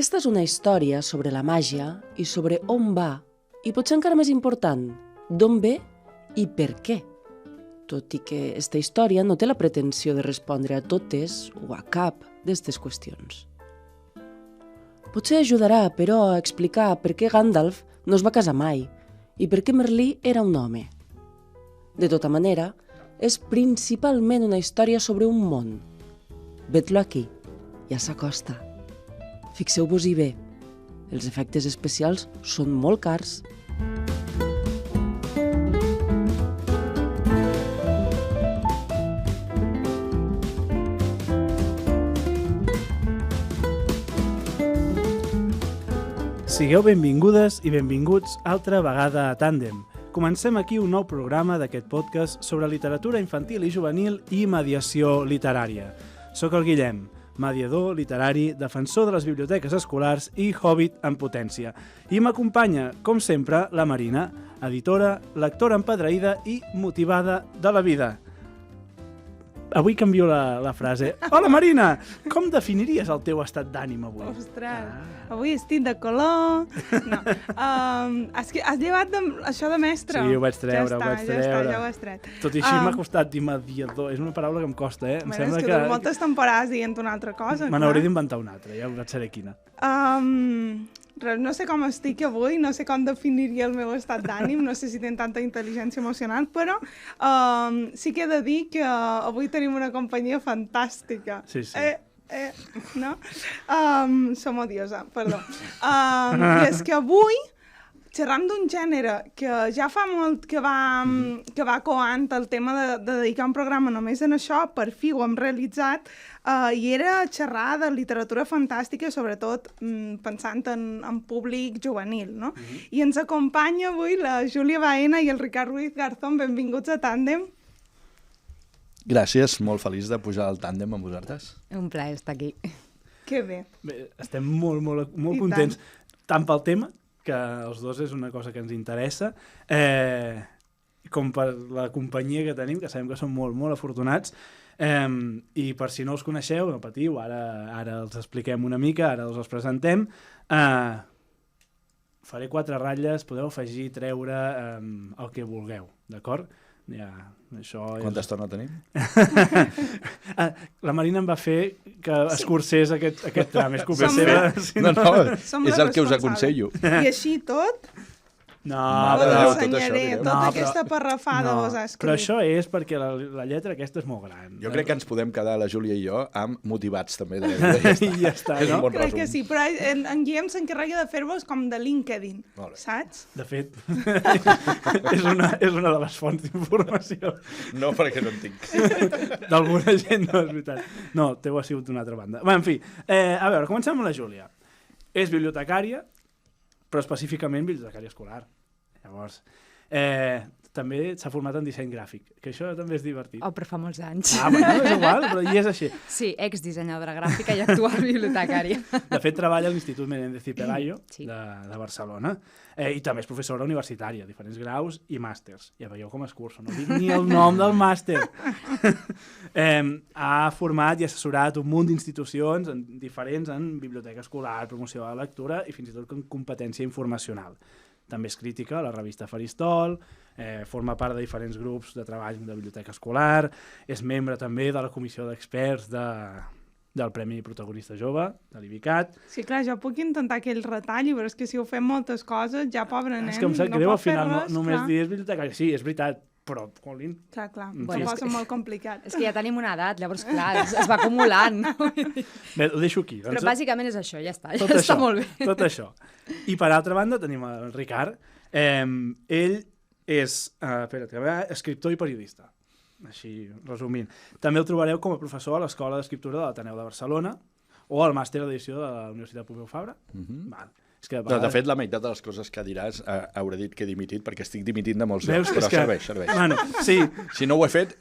Aquesta és una història sobre la màgia i sobre on va, i potser encara més important, d'on ve i per què. Tot i que aquesta història no té la pretensió de respondre a totes o a cap d'aquestes qüestions. Potser ajudarà, però, a explicar per què Gandalf no es va casar mai i per què Merlí era un home. De tota manera, és principalment una història sobre un món. Vet-lo aquí, ja s'acosta. Fixeu-vos-hi bé, els efectes especials són molt cars. Sigueu benvingudes i benvinguts altra vegada a Tàndem. Comencem aquí un nou programa d'aquest podcast sobre literatura infantil i juvenil i mediació literària. Soc el Guillem, mediador literari, defensor de les biblioteques escolars i hobbit en potència. I m'acompanya, com sempre, la Marina, editora, lectora empadreïda i motivada de la vida. Avui canvio la frase. Hola, Marina! Com definiries el teu estat d'ànim avui? Ostres, avui estic de color... No. Has llevat això de mestre? Sí, ho vaig treure, Ja ho has tret. Tot i així m'ha costat dir mediador. És una paraula que em costa, eh? És que dur moltes temporades dient una altra cosa. Me n'hauré d'inventar una altra, ja et seré quina. No sé com estic avui, no sé com definiria el meu estat d'ànim, no sé si tenen tanta intel·ligència emocional, però sí que he de dir que avui tenim una companyia fantàstica. Sí. No? Som odiosa, perdó. I és que avui xerram d'un gènere que ja fa molt que va coant el tema de dedicar un programa només en això, per fi ho hem realitzat, i era xerrar de literatura fantàstica, sobretot pensant en públic juvenil, no? I ens acompanya avui la Júlia Baena i el Ricard Ruiz Garzón. Benvinguts a Tàndem. Gràcies, molt feliç de pujar al tàndem amb vosaltres. Un plaer estar aquí. Que bé. Bé, estem molt contents, tant pel tema, que els dos és una cosa que ens interessa, com per la companyia que tenim, que sabem que som molt afortunats, i per si no els coneixeu, no patiu, ara els expliquem una mica, ara els presentem. Faré 4 ratlles, podeu afegir, treure el que vulgueu, d'acord? Ja, això Quanta estona tenim? La Marina em va fer que escurcés aquest tram. És culpa seva. No, és el que us aconsello. I així tot... No, aquesta parrafada vos ha escrit. Però això és perquè la lletra aquesta és molt gran. Jo crec que ens podem quedar, la Júlia i jo, amb motivats també. I ja està, no? Crec que sí, però en Guillem s'encarrega de fer-vos com de LinkedIn, saps? De fet, és una de les fonts d'informació. No, perquè no en tinc. D'alguna gent, no, és veritat. No, teu ha sigut d'una altra banda. En fi, a veure, comencem amb la Júlia. És bibliotecària, però específicament bibliotecària escolar. Llavors, també s'ha format en disseny gràfic, que això també és divertit. Oh, però fa molts anys. Bueno, és igual, però hi és així. Sí, exdissenyadora gràfica i actual bibliotecària. De fet, treballa a l'Institut Menéndez y Pelayo sí. de Barcelona, i també és professora universitària, diferents graus i màsters. Ja veieu com escurço, no dic ni el nom del màster. Ha format i assessorat un munt d'institucions diferents en biblioteca escolar, promoció de la lectura i fins i tot en competència informacional. També és crítica a la revista Faristol, forma part de diferents grups de treball de biblioteca escolar, és membre també de la comissió d'experts del Premi Protagonista Jove, de l'IBICAT. Sí, clar, jo puc intentar aquell retall, però és que si ho fem moltes coses, ja pobre nen, és que em sap greu, al final només dir és bibliotecària. Sí, és veritat, però, Colin... Clar, bueno, és molt complicat. És que ja tenim una edat, llavors, clar, es va acumulant. No? Bé, ho deixo aquí. Però bàsicament és això, ja està, està molt bé. Tot això. I per altra banda tenim el Ricard. Ell és escriptor i periodista, així resumint. També el trobareu com a professor a l'Escola d'Escriptura de l'Ateneu de Barcelona o al màster d'edició de la Universitat Pompeu Fabra. Val. És que de fet, la meitat de les coses que diràs hauré dit que he dimitit, perquè estic dimitint de molts llocs, però serveix. Bueno, sí. Si no ho he fet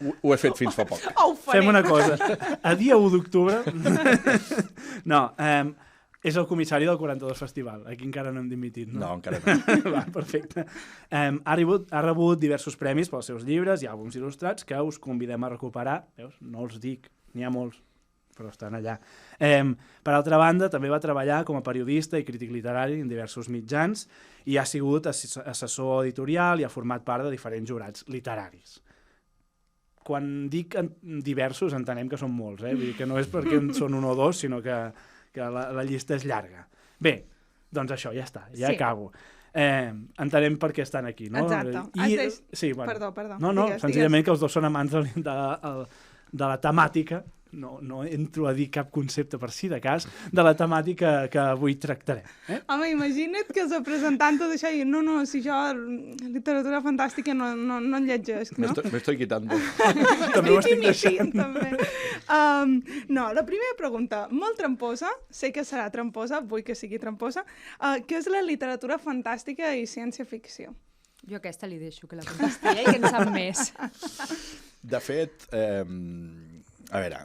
fins fa poc. Fem una cosa. A dia 1 d'octubre... No, és el comissari del 42 Festival. Aquí encara no hem dimitit, no? No, encara no. Va, perfecte. Ha rebut diversos premis pels seus llibres i àlbums il·lustrats que us convidem a recuperar. Veus? No els dic, n'hi ha molts. però estan allà. Per altra banda, també va treballar com a periodista i crític literari en diversos mitjans i ha sigut assessor editorial i ha format part de diferents jurats literaris. Quan dic diversos entenem que són molts, vull dir que no és perquè són un o dos, sinó que la llista és llarga. Bé, doncs això, ja està, ja acabo. Entenem per què estan aquí, no? Exacte. Sí, bueno. Perdó. No, senzillament que els dos són amants de la temàtica, no entro a dir cap concepte per si de cas, de la temàtica que avui tractarem. Home, imagina't que els representants d'això diuen no, si jo literatura fantàstica no en llegesc, no? Me estoy quitando. També ho estic deixant. No, la primera pregunta, molt tramposa, sé que serà tramposa, vull que sigui tramposa, què és la literatura fantàstica i ciència-ficció? Jo aquesta li deixo, que la contesti i que en sap més. De fet, a veure,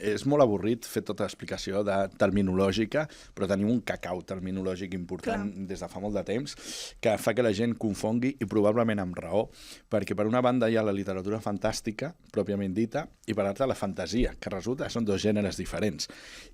és molt avorrit fer tota l'explicació terminològica, però tenim un cacau terminològic important des de fa molt de temps que fa que la gent confongui, i probablement amb raó, perquè per una banda hi ha la literatura fantàstica, pròpiament dita, i per l'altra la fantasia, que resulta que són dos gèneres diferents.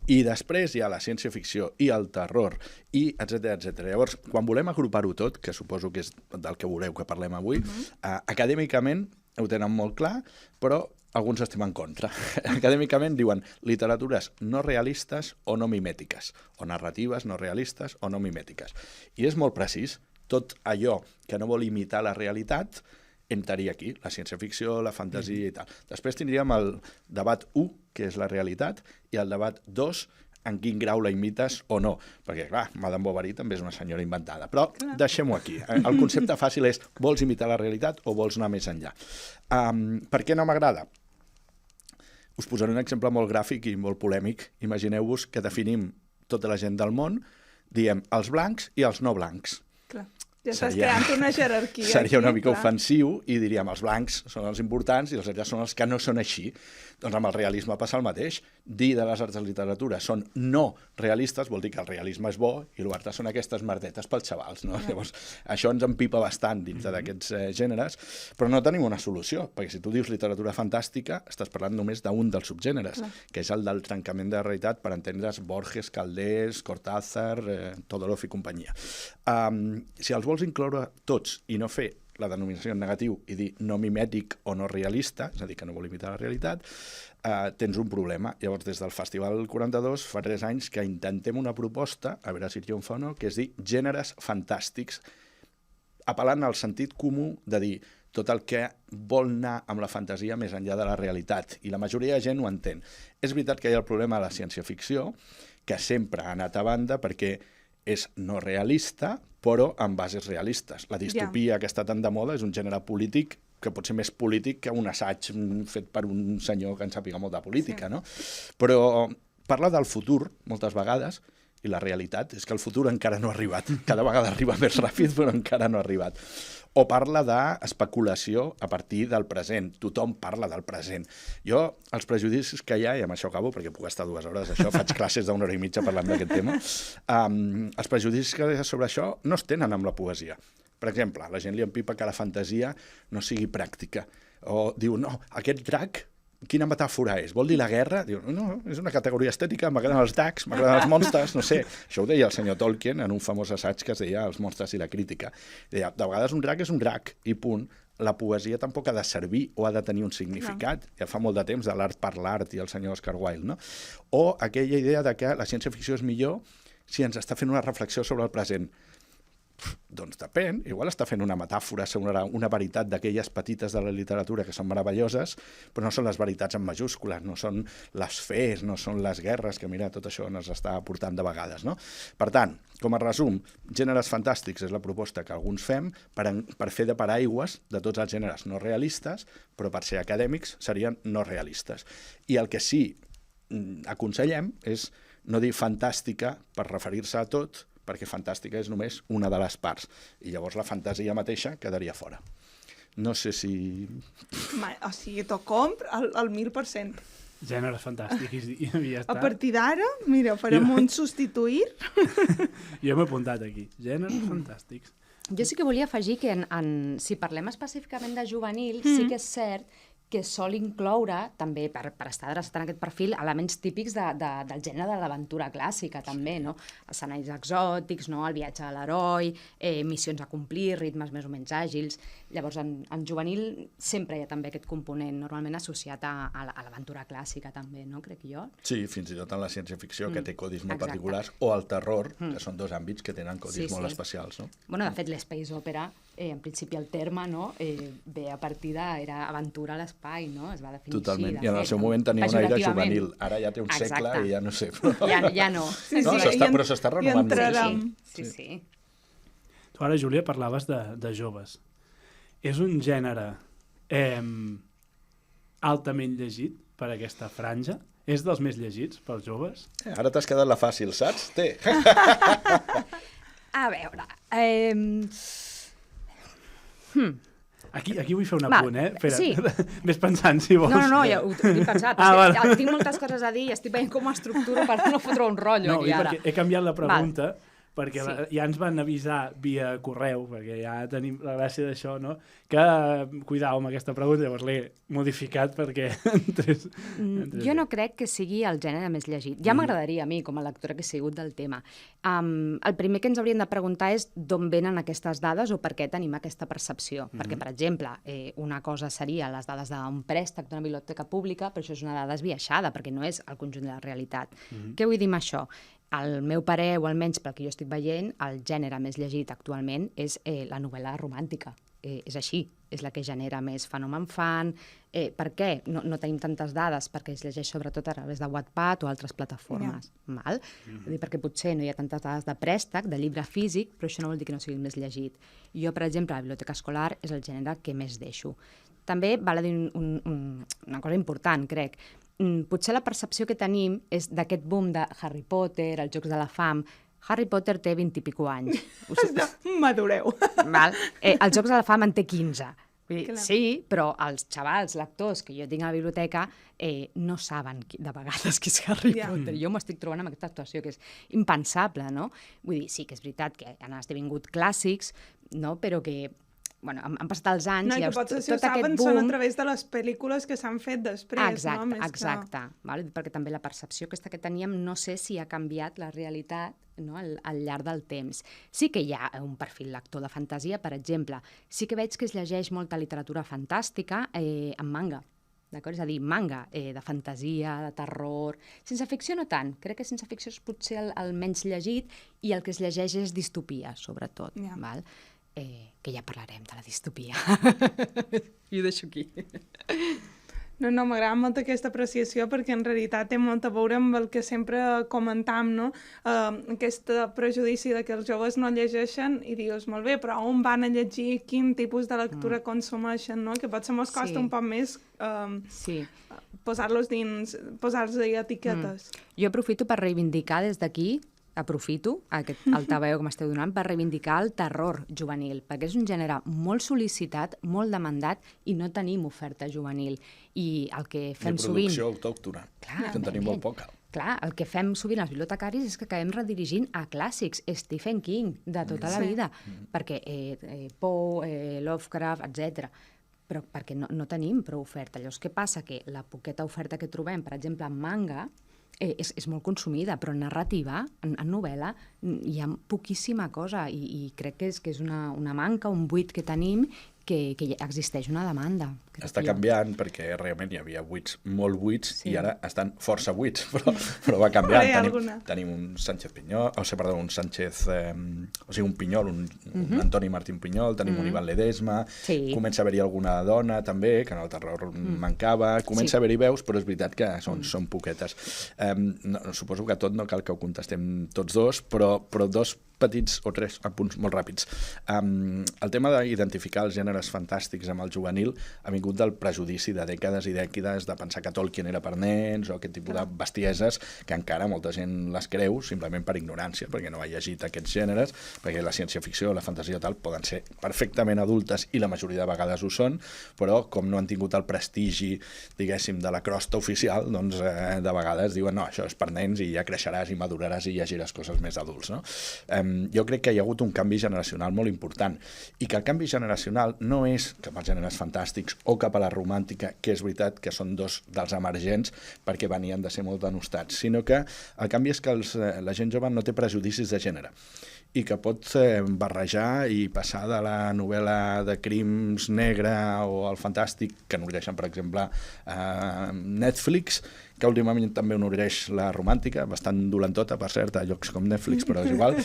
I després hi ha la ciència-ficció i el terror, i etc. Llavors, quan volem agrupar-ho tot, que suposo que és del que voleu que parlem avui, acadèmicament ho tenen molt clar, però alguns estem en contra. Acadèmicament diuen literatures no realistes o no mimètiques, o narratives no realistes o no mimètiques. I és molt precís. Tot allò que no vol imitar la realitat entraria aquí, la ciència-ficció, la fantasia i tal. Després tindríem el debat 1, que és la realitat, i el debat 2, en quin grau la imites o no. Perquè, clar, Madame Bovary també és una senyora inventada. Però deixem-ho aquí. El concepte fàcil és, vols imitar la realitat o vols anar més enllà? Per què no m'agrada? Us posaré un exemple molt gràfic i molt polèmic. Imagineu-vos que definim tota la gent del món, diem els blancs i els no blancs. Clar. Ja estàs creant una jerarquia. Seria una mica ofensiu i diríem els blancs són els importants i els altres són els que no són així. Doncs amb el realisme passa el mateix. Dir de les arts de literatura són no realistes vol dir que el realisme és bo i l'altre són aquestes merdetes pels xavals, no? Llavors, això ens empipa bastant dins d'aquests gèneres, però no tenim una solució, perquè si tu dius literatura fantàstica estàs parlant només d'un dels subgèneres, que és el del trencament de la realitat per entendre's Borges, Calders, Cortázar, Todorov i companyia. Si els vols incloure tots i no fer la denominació en negatiu i dir no mimètic o no realista, és a dir, que no vol imitar la realitat, tens un problema. Llavors, des del Festival 42, fa 3 anys que intentem una proposta, a veure si triomfa o no, que és dir gèneres fantàstics, apel·lant al sentit comú de dir tot el que vol anar amb la fantasia més enllà de la realitat. I la majoria de gent ho entén. És veritat que hi ha el problema de la ciència-ficció, que sempre ha anat a banda perquè és no realista, però amb bases realistes. La distopia que està tan de moda és un gènere polític que pot ser més polític que un assaig fet per un senyor que en sàpiga molt de política, no? Però parla del futur, moltes vegades, i la realitat és que el futur encara no ha arribat. Cada vegada arriba més ràpid, però encara no ha arribat. O parla d'especulació a partir del present. Tothom parla del present. Jo, els prejudicis que hi ha, i amb això acabo, perquè puc estar 2 hores, això faig classes d'1 hora i mitja parlant d'aquest tema, els prejudicis que hi ha sobre això no es tenen amb la poesia. Per exemple, la gent li empipa que la fantasia no sigui pràctica. O diu, no, aquest drac, quina metàfora és? Vol dir la guerra? Diu, no, és una categoria estètica, m'agraden els dracs, m'agraden els monstres, no sé. Això ho deia el senyor Tolkien en un famós assaig que es deia Els monstres i la crítica. Deia, de vegades un drac és un drac, i punt. La poesia tampoc ha de servir o ha de tenir un significat. Ja fa molt de temps de l'art per l'art i el senyor Oscar Wilde, no? O aquella idea de que la ciència-ficció és millor si ens està fent una reflexió sobre el present. Doncs depèn, igual està fent una metàfora sobre una veritat d'aquelles petites de la literatura que són meravelloses, però no són les veritats en majúscules, no són les fes, no són les guerres, que mira, tot això ens està portant de vegades, no? Per tant, com a resum, gèneres fantàstics és la proposta que alguns fem per fer de paraigües de tots els gèneres no realistes, però per ser acadèmics serien no realistes. I el que sí aconsellem és no dir fantàstica per referir-se a tot, perquè fantàstica és només una de les parts. I llavors la fantasia mateixa quedaria fora. No sé si... O sigui, t'ho compro al 1000%. Gèneres fantàstics i ja està. A partir d'ara, mira, farem un substituir. Jo m'he apuntat aquí. Gèneres fantàstics. Jo sí que volia afegir que si parlem específicament de juvenil, sí que és cert que sol incloure, també per estar adreçat en aquest perfil, elements típics del gènere de l'aventura clàssica, també, no? Escenaris exòtics, no? El viatge de l'heroi, missions a complir, ritmes més o menys àgils. Llavors, en juvenil sempre hi ha també aquest component, normalment associat a l'aventura clàssica, també, no? Crec jo. Sí, fins i tot en la ciència-ficció, que té codis molt particulars, o el terror, que són dos àmbits que tenen codis molt especials, no? Bueno, de fet, l'espace opera, en principi el terme, no? Ve a partir era aventura a l'espai, no? Es va definir Totalment, així. I en el seu moment tenia un aire juvenil. Ara ja té un segle i ja no sé. Però... Ja no. Però s'està renovant molt. Sí. Tu ara, Júlia, parlaves de joves. És un gènere altament llegit per aquesta franja? És dels més llegits pels joves? Ara t'has quedat la fàcil, saps? A veure... Aquí vull fer un apunt, Espera, sí. Ves pensant, si vols. No, ja ho tinc pensat. Tinc moltes coses a dir i estic veient com estructuro per no fotre un rotllo aquí ara. Perquè he canviat la pregunta, perquè ja ens van avisar via correu, perquè ja tenim la gràcia d'això, no? Que cuidau amb aquesta pregunta, llavors l'he modificat perquè entrés. Jo no crec que sigui el gènere més llegit. Ja m'agradaria a mi, com a lectora que he sigut del tema. El primer que ens hauríem de preguntar és d'on venen aquestes dades o per què tenim aquesta percepció. Perquè, per exemple, una cosa seria les dades d'un préstec d'una biblioteca pública, però això és una dada esbiaixada, perquè no és el conjunt de la realitat. Què vull dir amb això? Al meu parer, o almenys pel que jo estic veient, el gènere més llegit actualment és la novel·la romàntica. És així, és la que genera més fenomen fan. Per què? No tenim tantes dades, perquè es llegeix sobretot a través de Wattpad o altres plataformes. Val? Vull dir, perquè potser no hi ha tantes dades de préstec, de llibre físic, però això no vol dir que no sigui més llegit. Jo, per exemple, la biblioteca escolar és el gènere que més deixo. També val a dir una cosa important, crec. Potser la percepció que tenim és d'aquest boom de Harry Potter, els Jocs de la Fam. Harry Potter té 20 i pico anys. Madureu. Val? Els Jocs de la Fam en té 15. Vull dir, sí, però els xavals, lectors que jo tinc a la biblioteca no saben de vegades què és Harry Potter. Jo m'estic trobant amb aquesta actuació que és impensable, no? Vull dir, sí que és veritat que han esdevingut clàssics, no? Però que han passat els anys... No, i que potser si ho saben són a través de les pel·lícules que s'han fet després, no? Exacte. Perquè també la percepció aquesta que teníem no sé si ha canviat la realitat, no? al llarg del temps. Sí que hi ha un perfil lector de fantasia, per exemple. Sí que veig que es llegeix molta literatura fantàstica en manga. D'acord? És a dir, manga de fantasia, de terror... Sense ficció no tant. Crec que sense ficció és potser el menys llegit i el que es llegeix és distopia, sobretot. Val? Que ja parlarem de la distopia. I ho deixo aquí. No, m'agrada molt aquesta apreciació perquè en realitat té molt a veure amb el que sempre comentam, no? Aquest prejudici de que els joves no llegeixen i dius, molt bé, però on van a llegir, quin tipus de lectura consumeixen, no? Que potser mos costa un poc més posar-los dins, posar-los etiquetes. Jo aprofito per reivindicar des d'aquí aprofito aquest altaveu que m'esteu donant per reivindicar el terror juvenil, perquè és un gènere molt sol·licitat, molt demandat i no tenim oferta juvenil. I el que fem sovint... De producció autòctona, que en tenim molt poca. Clar, el que fem sovint els bibliotecaris és que acabem redirigint a clàssics, Stephen King, de tota la vida, perquè Poe, Lovecraft, etc. Però perquè no tenim prou oferta. Llavors, què passa? Que la poqueta oferta que trobem, per exemple, en manga, és molt consumida, però en narrativa, en novel·la, hi ha poquíssima cosa i crec que és una manca, un buit que tenim, que existeix una demanda. Està canviant perquè realment hi havia buits, molt buits, i ara estan força buits, però va canviant. Tenim un Sánchez Pinyol, un Pinyol, un Antoni Martín Pinyol, tenim un Ivan Ledesma, comença a haver-hi alguna dona també, que en el terror mancava, comença a haver-hi veus, però és veritat que són poquetes. Suposo que tot no cal que ho contestem tots dos, però dos petits o tres apunts molt ràpids. El tema d'identificar els gèneres fantàstics amb el juvenil ha vingut del prejudici de dècades i dècades de pensar que Tolkien era per nens o aquest tipus de bestieses que encara molta gent les creu simplement per ignorància, perquè no ha llegit aquests gèneres, perquè la ciència-ficció o la fantasia tal poden ser perfectament adultes i la majoria de vegades ho són, però com no han tingut el prestigi, diguéssim, de la crosta oficial, doncs de vegades diuen no, això és per nens i ja creixeràs i maduraràs i llegiràs coses més adults, no? jo crec que hi ha hagut un canvi generacional molt important i que el canvi generacional no és cap als gèneres fantàstics o cap a la romàntica, que és veritat que són dos dels emergents perquè venien de ser molt denostats, sinó que el canvi és que la gent jove no té prejudicis de gènere i que pot barrejar i passar de la novel·la de crims negra o el fantàstic que nodreixen, per exemple, Netflix, que últimament també nodreix la romàntica, bastant dolentota, per cert, a llocs com Netflix, però és igual.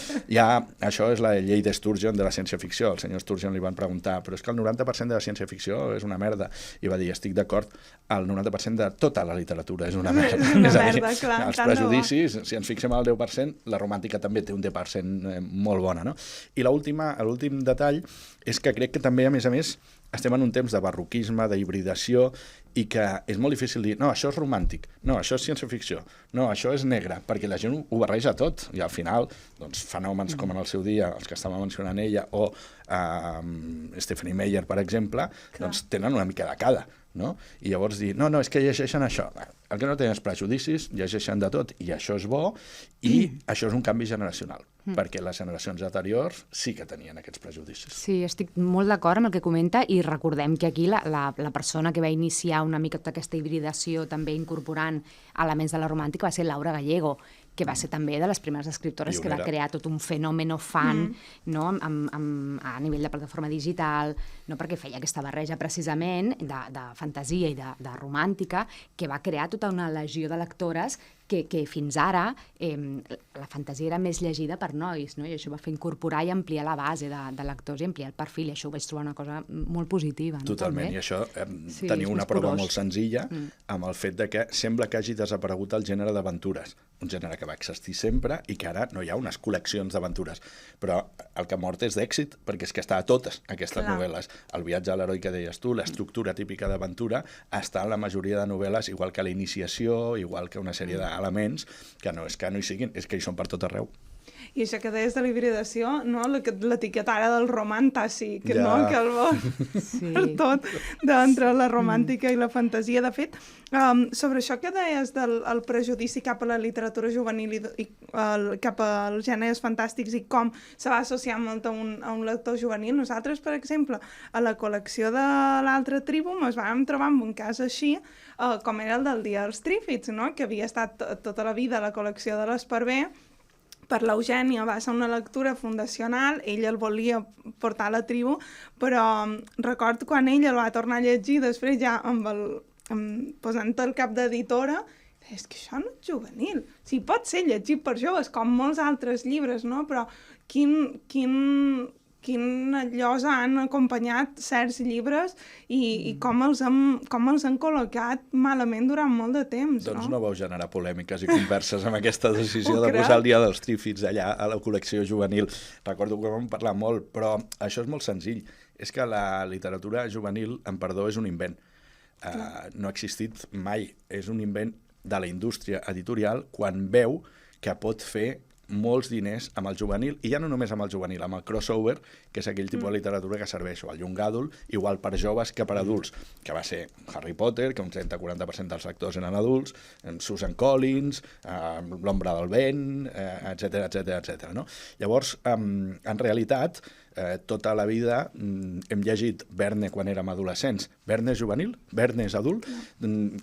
Això és la llei de Sturgeon de la ciència-ficció. Al senyor Sturgeon li van preguntar, però és que el 90% de la ciència-ficció és una merda. I va dir, estic d'acord, el 90% de tota la literatura és una merda. És a dir, els prejudicis, si ens fixem al 10%, la romàntica també té un 10% molt bona, no? I l'últim detall és que crec que també, a més, estem en un temps de barroquisme, d'hibridació, i que és molt difícil dir, no, això és romàntic, no, això és ciència-ficció, no, això és negre, perquè la gent ho barreja tot, i al final, doncs, fenòmens com en el seu dia, els que estava mencionant ella, o Stephanie Meyer, per exemple, doncs tenen una mica de cada, no? I llavors dir, no, és que llegeixen això. El que no tenen és prejudicis, llegeixen de tot, i això és bo, i això és un canvi generacional, perquè les generacions anteriors sí que tenien aquests prejudicis. Sí, estic molt d'acord amb el que comenta, i recordem que aquí la persona que va iniciar una mica tota aquesta hibridació, també incorporant elements de la romàntica, va ser Laura Gallego, que va ser també de les primeres escriptores que va crear tot un fenomen fan, no? A nivell de plataforma digital, no? Perquè feia aquesta barreja precisament de fantasia i de romàntica, que va crear tota una legió de lectores que fins ara la fantasia era més llegida per nois, no? I això va fer incorporar i ampliar la base de lectors i ampliar el perfil, i això ho vaig trobar una cosa molt positiva. Totalment, i això teniu una prova molt senzilla amb el fet de que sembla que hagi desaparegut el gènere d'aventures, un gènere que va existir sempre i que ara no hi ha unes col·leccions d'aventures, però el que ha mort és d'èxit, perquè és que està a totes aquestes novel·les. El viatge a l'heroi que deies tu, l'estructura típica d'aventura, està en la majoria de novel·les, igual que la iniciació, igual que una sèrie d'elements, que no és que no hi siguin, és que hi són per tot arreu. I això que deies de la hibridació, no? L'etiqueta ara del romàntasi, que el vol per tot, d'entre la romàntica i la fantasia. De fet, sobre això que deies del prejudici cap a la literatura juvenil i cap als gèneres fantàstics i com se va associar molt a un lector juvenil, nosaltres, per exemple, a la col·lecció de l'altra tribu ens vam trobar amb un cas així, com era el del Dia dels Trífids, no? Que havia estat tota la vida a la col·lecció de l'Esparver. Per l'Eugènia va ser una lectura fundacional, ell el volia portar a la tribu, però recordo quan ell el va tornar a llegir, després ja posant el cap d'editora, és que això no és juvenil. Sí, pot ser llegit per joves, com molts altres llibres, no? Però quina llosa han acompanyat certs llibres i com els han col·locat malament durant molt de temps, no? Doncs no vau generar polèmiques i converses amb aquesta decisió de posar el Dia dels Trífids allà a la col·lecció juvenil. Recordo que vam parlar molt, però això és molt senzill. És que la literatura juvenil, en perdó, és un invent. No ha existit mai. És un invent de la indústria editorial quan veu que pot fer molts diners amb el juvenil, i ja no només amb el juvenil, amb el crossover, que és aquell tipus de literatura que serveix o al young adult, igual per joves que per adults, que va ser Harry Potter, que un 30-40% dels lectors eren adults, Susan Collins, L'ombra del vent, etc. No? Llavors, en realitat, tota la vida hem llegit Verne quan érem adolescents. Verne és juvenil? Verne és adult?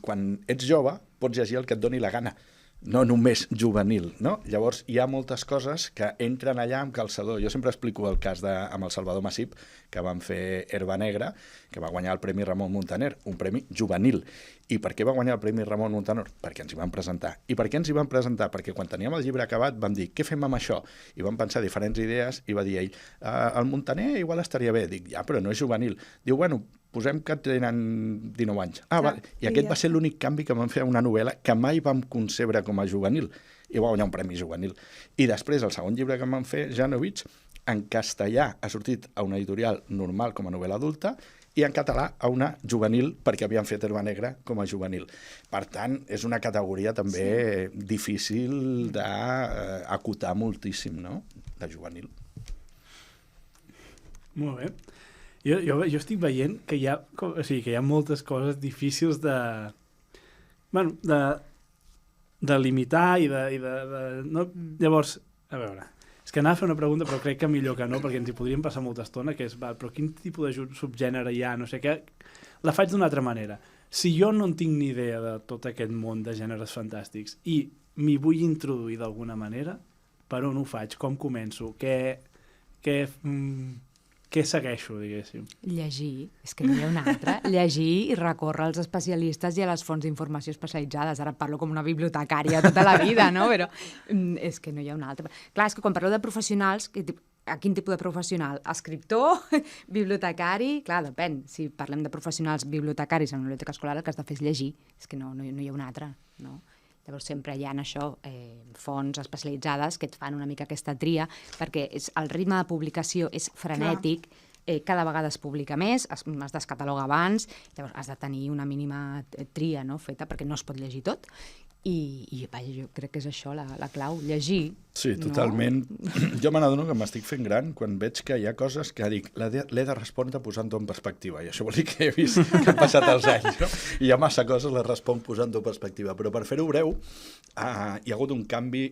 Quan ets jove, pots llegir el que et doni la gana, no només juvenil, no? Llavors, hi ha moltes coses que entren allà amb calçador. Jo sempre explico el cas amb el Salvador Masip, que van fer Herba Negra, que va guanyar el Premi Ramon Muntaner, un premi juvenil. I per què va guanyar el Premi Ramon Muntaner? Perquè ens hi van presentar. I per què ens hi van presentar? Perquè quan teníem el llibre acabat vam dir, què fem amb això? I vam pensar diferents idees i va dir ell, el Muntaner igual estaria bé. Dic, ja, però no és juvenil. Diu, bueno, posem que tenen 19 anys. Vale. I aquest va ser l'únic canvi que vam fer a una novel·la que mai vam concebre com a juvenil. I va guanyar un premi juvenil. I després, el segon llibre que vam fer, Janovic, en castellà ha sortit a una editorial normal com a novel·la adulta i en català a una juvenil, perquè havien fet Herba Negra com a juvenil. Per tant, és una categoria també difícil d'acotar moltíssim, no?, de juvenil. Molt bé. Jo estic veient que hi ha, que hi ha moltes coses difícils de limitar i de no? Llavors, a veure, és que anava a fer una pregunta, però crec que millor que no, perquè ens hi podríem passar molta estona, que és, però quin tipus de subgènere hi ha, no sé què. La faig d'una altra manera. Si jo no en tinc ni idea de tot aquest món de gèneres fantàstics i m'hi vull introduir d'alguna manera, per on ho faig? Com començo? Què segueixo, diguéssim? Llegir, és que no hi ha una altra. Llegir i recórrer als especialistes i a les fonts d'informació especialitzades. Ara parlo com una bibliotecària tota la vida, no? Però és que no hi ha una altra. Clar, és que quan parleu de professionals, a quin tipus de professional? Escriptor? Bibliotecari? Clar, depèn. Si parlem de professionals bibliotecaris en una biblioteca escolar, el que has de fer és llegir. És que no hi ha una altra, no? Llavors sempre hi ha això, fonts especialitzades que et fan una mica aquesta tria, perquè el ritme de publicació és frenètic, cada vegada es publica més, es descataloga abans, llavors has de tenir una mínima tria, no, feta, perquè no es pot llegir tot. I vaja, jo crec que és això la clau, llegir. Sí, totalment. No? Jo me n'adono que m'estic fent gran quan veig que hi ha coses que dic, l'he de respondre posant-ho en perspectiva, i això vol dir que he vist que han passat els anys, no? I hi ha massa coses, les responc posant-ho en perspectiva. Però per fer-ho breu, hi ha hagut un canvi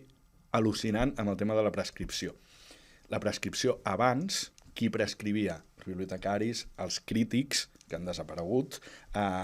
al·lucinant amb el tema de la prescripció. La prescripció abans, qui prescrivia? Els bibliotecaris, els crítics, que han desaparegut.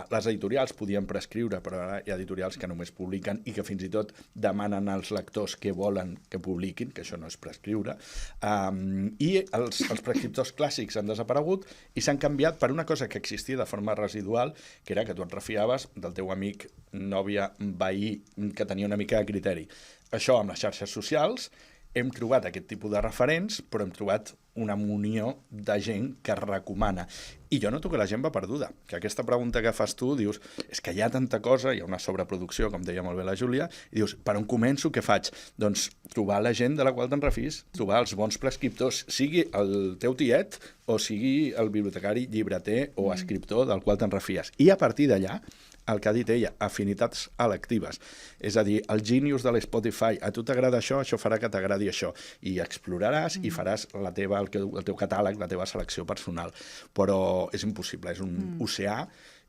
Les editorials podien prescriure, però ara hi ha editorials que només publiquen i que fins i tot demanen als lectors que volen que publiquin, que això no és prescriure. I els prescriptors clàssics han desaparegut i s'han canviat per una cosa que existia de forma residual, que era que tu et refiaves del teu amic, nòvia, veí, que tenia una mica de criteri. Això amb les xarxes socials hem trobat aquest tipus de referents, però hem trobat una munió de gent que recomana. I jo noto que la gent va perduda, que aquesta pregunta que fas tu, dius, és que hi ha tanta cosa, hi ha una sobreproducció, com deia molt bé la Júlia, i dius, per on començo, què faig? Doncs trobar la gent de la qual te'n refis, trobar els bons prescriptors, sigui el teu tiet o sigui el bibliotecari, llibreter o escriptor del qual te'n refies. I a partir d'allà, el que ha dit ella, afinitats electives. És a dir, el genius de l'Spotify, a tu t'agrada això, això farà que t'agradi això. I exploraràs i faràs el teu catàleg, la teva selecció personal. Però és impossible, és un oceà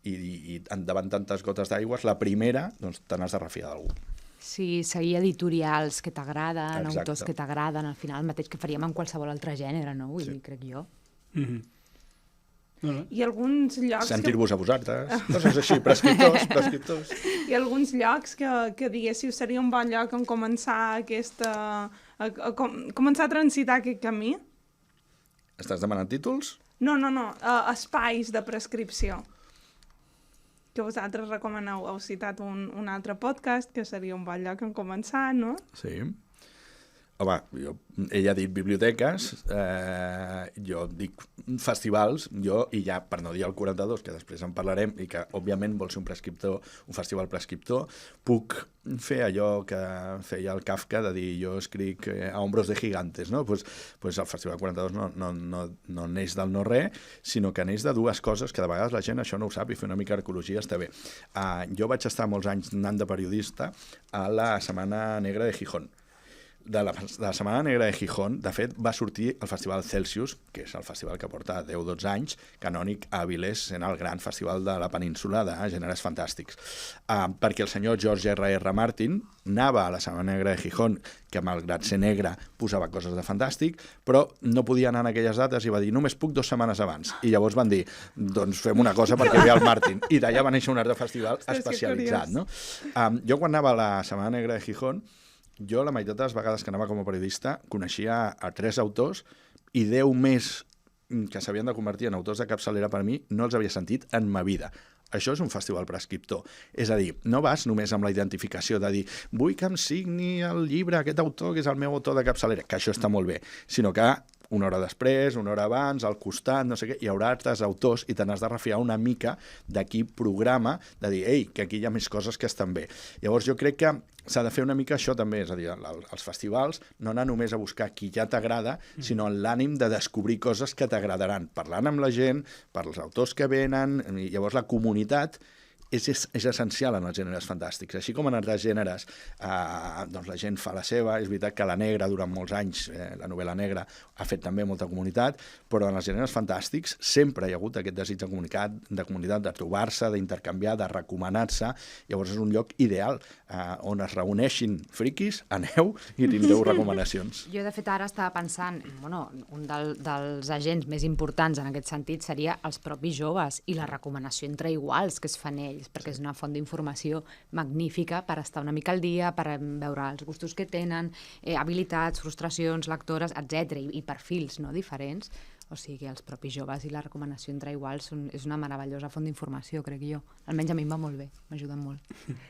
i davant tantes gotes d'aigües, la primera, doncs te n'has de refiar d'algú. Sí, seguir editorials que t'agraden, Exacte. autors que t'agraden, al final el mateix que faríem en qualsevol altre gènere, no? Vull dir, crec jo. I alguns llocs... Sentir-vos a vosaltres, coses així, prescriptors. I alguns llocs que diguéssiu seria un bon lloc on començar començar a transitar aquest camí? Estàs demanant títols? No, espais de prescripció. Que vosaltres recomaneu. Heu citat un altre podcast, que seria un bon lloc on començar, no? Sí. Home, ella ha dit biblioteques, jo dic festivals, i ja, per no dir el 42, que després en parlarem, i que, òbviament, vol ser un festival prescriptor, puc fer allò que feia el Kafka, de dir, jo escric a hombros de gigantes, no? Pues el Festival 42 no neix del no-res, sinó que neix de dues coses que de vegades la gent això no ho sap, i fer una mica d'arqueologia està bé. Jo vaig estar molts anys anant de periodista a la Setmana Negra de Gijón. De la Setmana Negra de Gijón, de fet, va sortir el Festival Celsius, que és el festival que porta 10-12 anys, canònic a Avilés, sent el gran festival de la península de gèneres fantàstics. Perquè el senyor George R.R. Martin anava a la Setmana Negra de Gijón, que malgrat ser negre posava coses de fantàstic, però no podia anar en aquelles dates i va dir, només puc 2 setmanes abans. I llavors van dir, doncs fem una cosa perquè ve el Martin. I d'allà va néixer un altre festival especialitzat, no? Jo quan anava a la Setmana Negra de Gijón, jo la meitat de les vegades que anava com a periodista coneixia a 3 autors i 10 més que s'havien de convertir en autors de capçalera per mi no els havia sentit en ma vida. Això és un festival prescriptor. És a dir, no vas només amb la identificació de dir vull que em signi el llibre aquest autor que és el meu autor de capçalera, que això està molt bé, sinó que una hora després, una hora abans, al costat, no sé què, hi haurà altres autors i te n'has de refiar una mica de qui programa, de dir, ei, que aquí hi ha més coses que estan bé. Llavors jo crec que s'ha de fer una mica això també, és a dir, els festivals no anar només a buscar qui ja t'agrada, sinó en l'ànim de descobrir coses que t'agradaran, parlant amb la gent, per als autors que venen, i llavors la comunitat és essencial en els gèneres fantàstics. Així com en altres gèneres doncs la gent fa la seva, és veritat que la negra durant molts anys, la novel·la negra, ha fet també molta comunitat, però en els gèneres fantàstics sempre hi ha hagut aquest desig de comunitat, de trobar-se, d'intercanviar, de recomanar-se. Llavors és un lloc ideal on es reuneixin friquis, aneu i tindreu recomanacions. Jo, de fet, ara estava pensant, un dels agents més importants en aquest sentit seria els propis joves i la recomanació entre iguals que es fan ells, perquè és una font d'informació magnífica per estar una mica al dia, per veure els gustos que tenen, habilitats, frustracions, lectores, etc. i perfils diferents. O sigui, els propis joves i la recomanació entre iguals és una meravellosa font d'informació, crec jo. Almenys a mi em va molt bé, m'ajuda molt.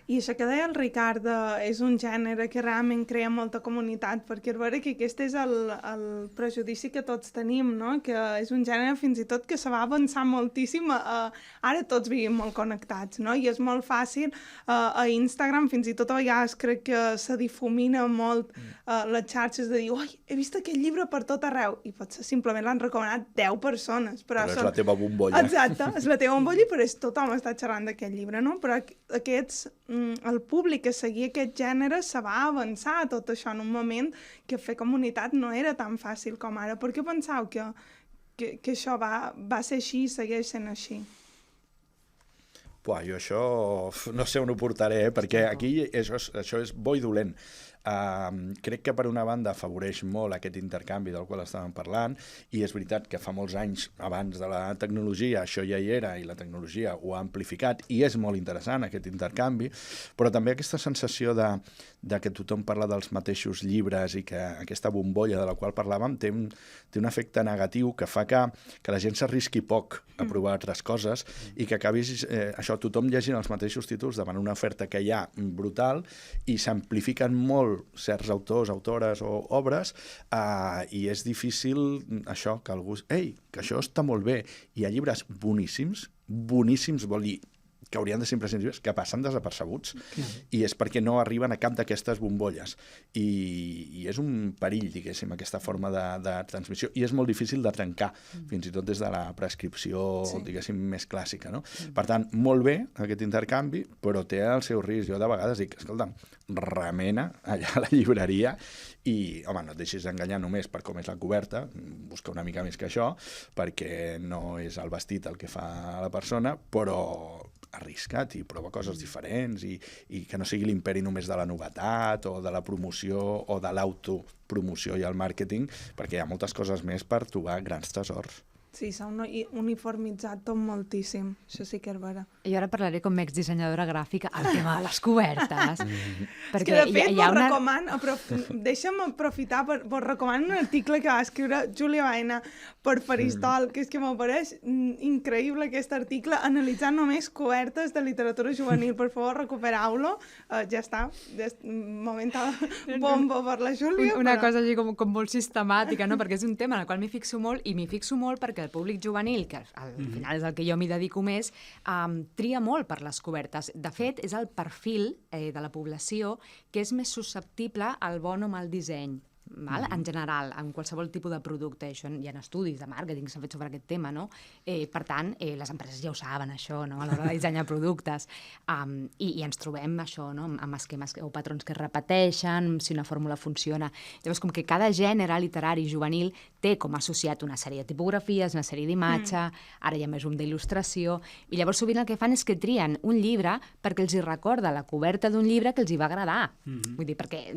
I això que deia el Ricard és un gènere que realment crea molta comunitat, perquè és vera que aquest és el prejudici que tots tenim, no? Que és un gènere fins i tot que se va avançar moltíssim. Ara tots vivim molt connectats, no? I és molt fàcil a Instagram, fins i tot a vegades crec que se difumina molt les xarxes de dir, oi, he vist aquest llibre per tot arreu, i potser simplement l'han recomanat 10 persones. Però és la teva bombolla. Exacte, és la teva bombolla, però tothom està xerrant d'aquest llibre, no? Però el públic que seguia aquest gènere se va avançar a tot això en un moment que fer comunitat no era tan fàcil com ara. Per què penseu que això va ser així i segueix sent així? Jo això no sé on ho portaré, perquè aquí això és bo i dolent. Crec que per una banda afavoreix molt aquest intercanvi del qual estàvem parlant, i és veritat que fa molts anys abans de la tecnologia això ja hi era i la tecnologia ho ha amplificat i és molt interessant aquest intercanvi, però també aquesta sensació de que tothom parla dels mateixos llibres i que aquesta bombolla de la qual parlàvem té un efecte negatiu que fa que la gent s'arrisqui poc a provar altres coses i que acabis tothom llegint els mateixos títols davant una oferta que hi ha brutal i s'amplifiquen molt certs autors, autores o obres i és difícil això, que algú... que això està molt bé. Hi ha llibres boníssims, vol dir que haurien de ser imprescindibles, que passen desapercebuts i és perquè no arriben a cap d'aquestes bombolles i és un perill, diguéssim, aquesta forma de transmissió i és molt difícil de trencar, fins i tot des de la prescripció, diguéssim, més clàssica, no? Per tant, molt bé aquest intercanvi, però té el seu risc. Jo de vegades dic, escolta'm, remena allà a la llibreria i, home, no et deixis enganyar només per com és la coberta, busca una mica més que això, perquè no és el vestit el que fa la persona, però arrisca't i prova coses diferents i que no sigui l'imperi només de la novetat o de la promoció o de l'autopromoció i el màrqueting, perquè hi ha moltes coses més per trobar grans tresors. Sí, s'ha uniformitzat tot moltíssim. Això sí que és vera. I ara parlaré com exdissenyadora gràfica el tema de les cobertes. Perquè de fet, recomano, deixa'm aprofitar, vos recomano un article que va escriure Júlia Baena per Faristol, que és que m'apareix increïble aquest article, analitzant només cobertes de literatura juvenil. Per favor, recupereu-lo. Ja està. Moment bomba per la Júlia. Una cosa així com molt sistemàtica, no? Perquè és un tema en el qual m'hi fixo molt, i m'hi fixo molt perquè el públic juvenil, que al final és el que jo m'hi dedico més, tria molt per les cobertes. De fet, és el perfil de la població que és més susceptible al bon o mal disseny. En general, en qualsevol tipus de producte. Hi ha estudis de màrqueting que s'han fet sobre aquest tema, no? Per tant, les empreses ja ho saben, això, no? A l'hora de dissenyar productes. I ens trobem això, no? Amb esquemes o patrons que es repeteixen, si una fórmula funciona. Llavors, com que cada gènere literari juvenil té com associat una sèrie de tipografies, una sèrie d'imatge, ara hi ha més d'il·lustració, i llavors sovint el que fan és que trien un llibre perquè els hi recorda la coberta d'un llibre que els hi va agradar. Vull dir, perquè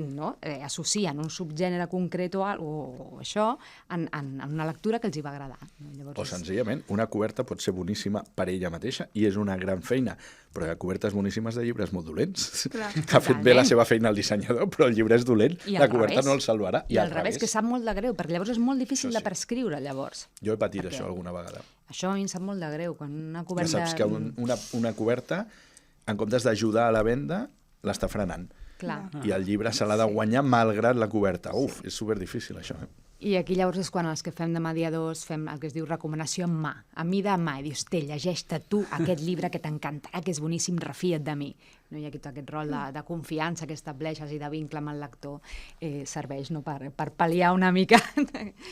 associen un subgènere concret o això en una lectura que els hi va agradar. Llavors, o senzillament, una coberta pot ser boníssima per ella mateixa i és una gran feina, però hi ha cobertes boníssimes de llibres molt dolents. Ha fet bé la seva feina el dissenyador, però el llibre és dolent, la coberta no el salvarà. I al revés, que sap molt de greu, perquè llavors és molt difícil de prescriure, llavors. Jo he patit això alguna vegada. Això a mi em sap molt de greu, quan una coberta... Ja saps que una coberta, en comptes d'ajudar a la venda, l'està frenant. Clar. I el llibre se l'ha de guanyar malgrat la coberta. És superdifícil, això. I aquí llavors és quan els que fem de mediadors fem el que es diu recomanació en mà, a mi de mà, i dius, llegeix-te tu aquest llibre que t'encantarà, que és boníssim, refia't de mi. No hi ha aquest rol de confiança que estableixes i de vincle amb el lector, serveix per pal·liar una mica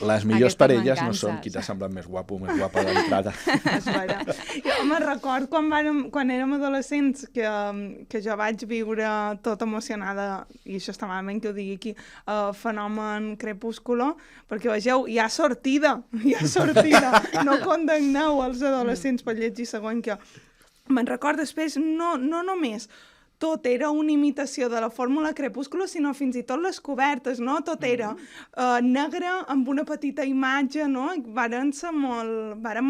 les millors parelles no són qui t'ha semblat més guapo o més guapa d'entrada. Jo me'n record quan érem adolescents que jo vaig viure tot emocionada, i això està malament que ho digui aquí, fenomen Crepúsculo, perquè vegeu, hi ha sortida, no condemneu els adolescents per llegir segons que... Me'n record després, no només tot era una imitació de la fórmula Crepúsculo, sinó fins i tot les cobertes, no? Tot era negre amb una petita imatge, no? Varen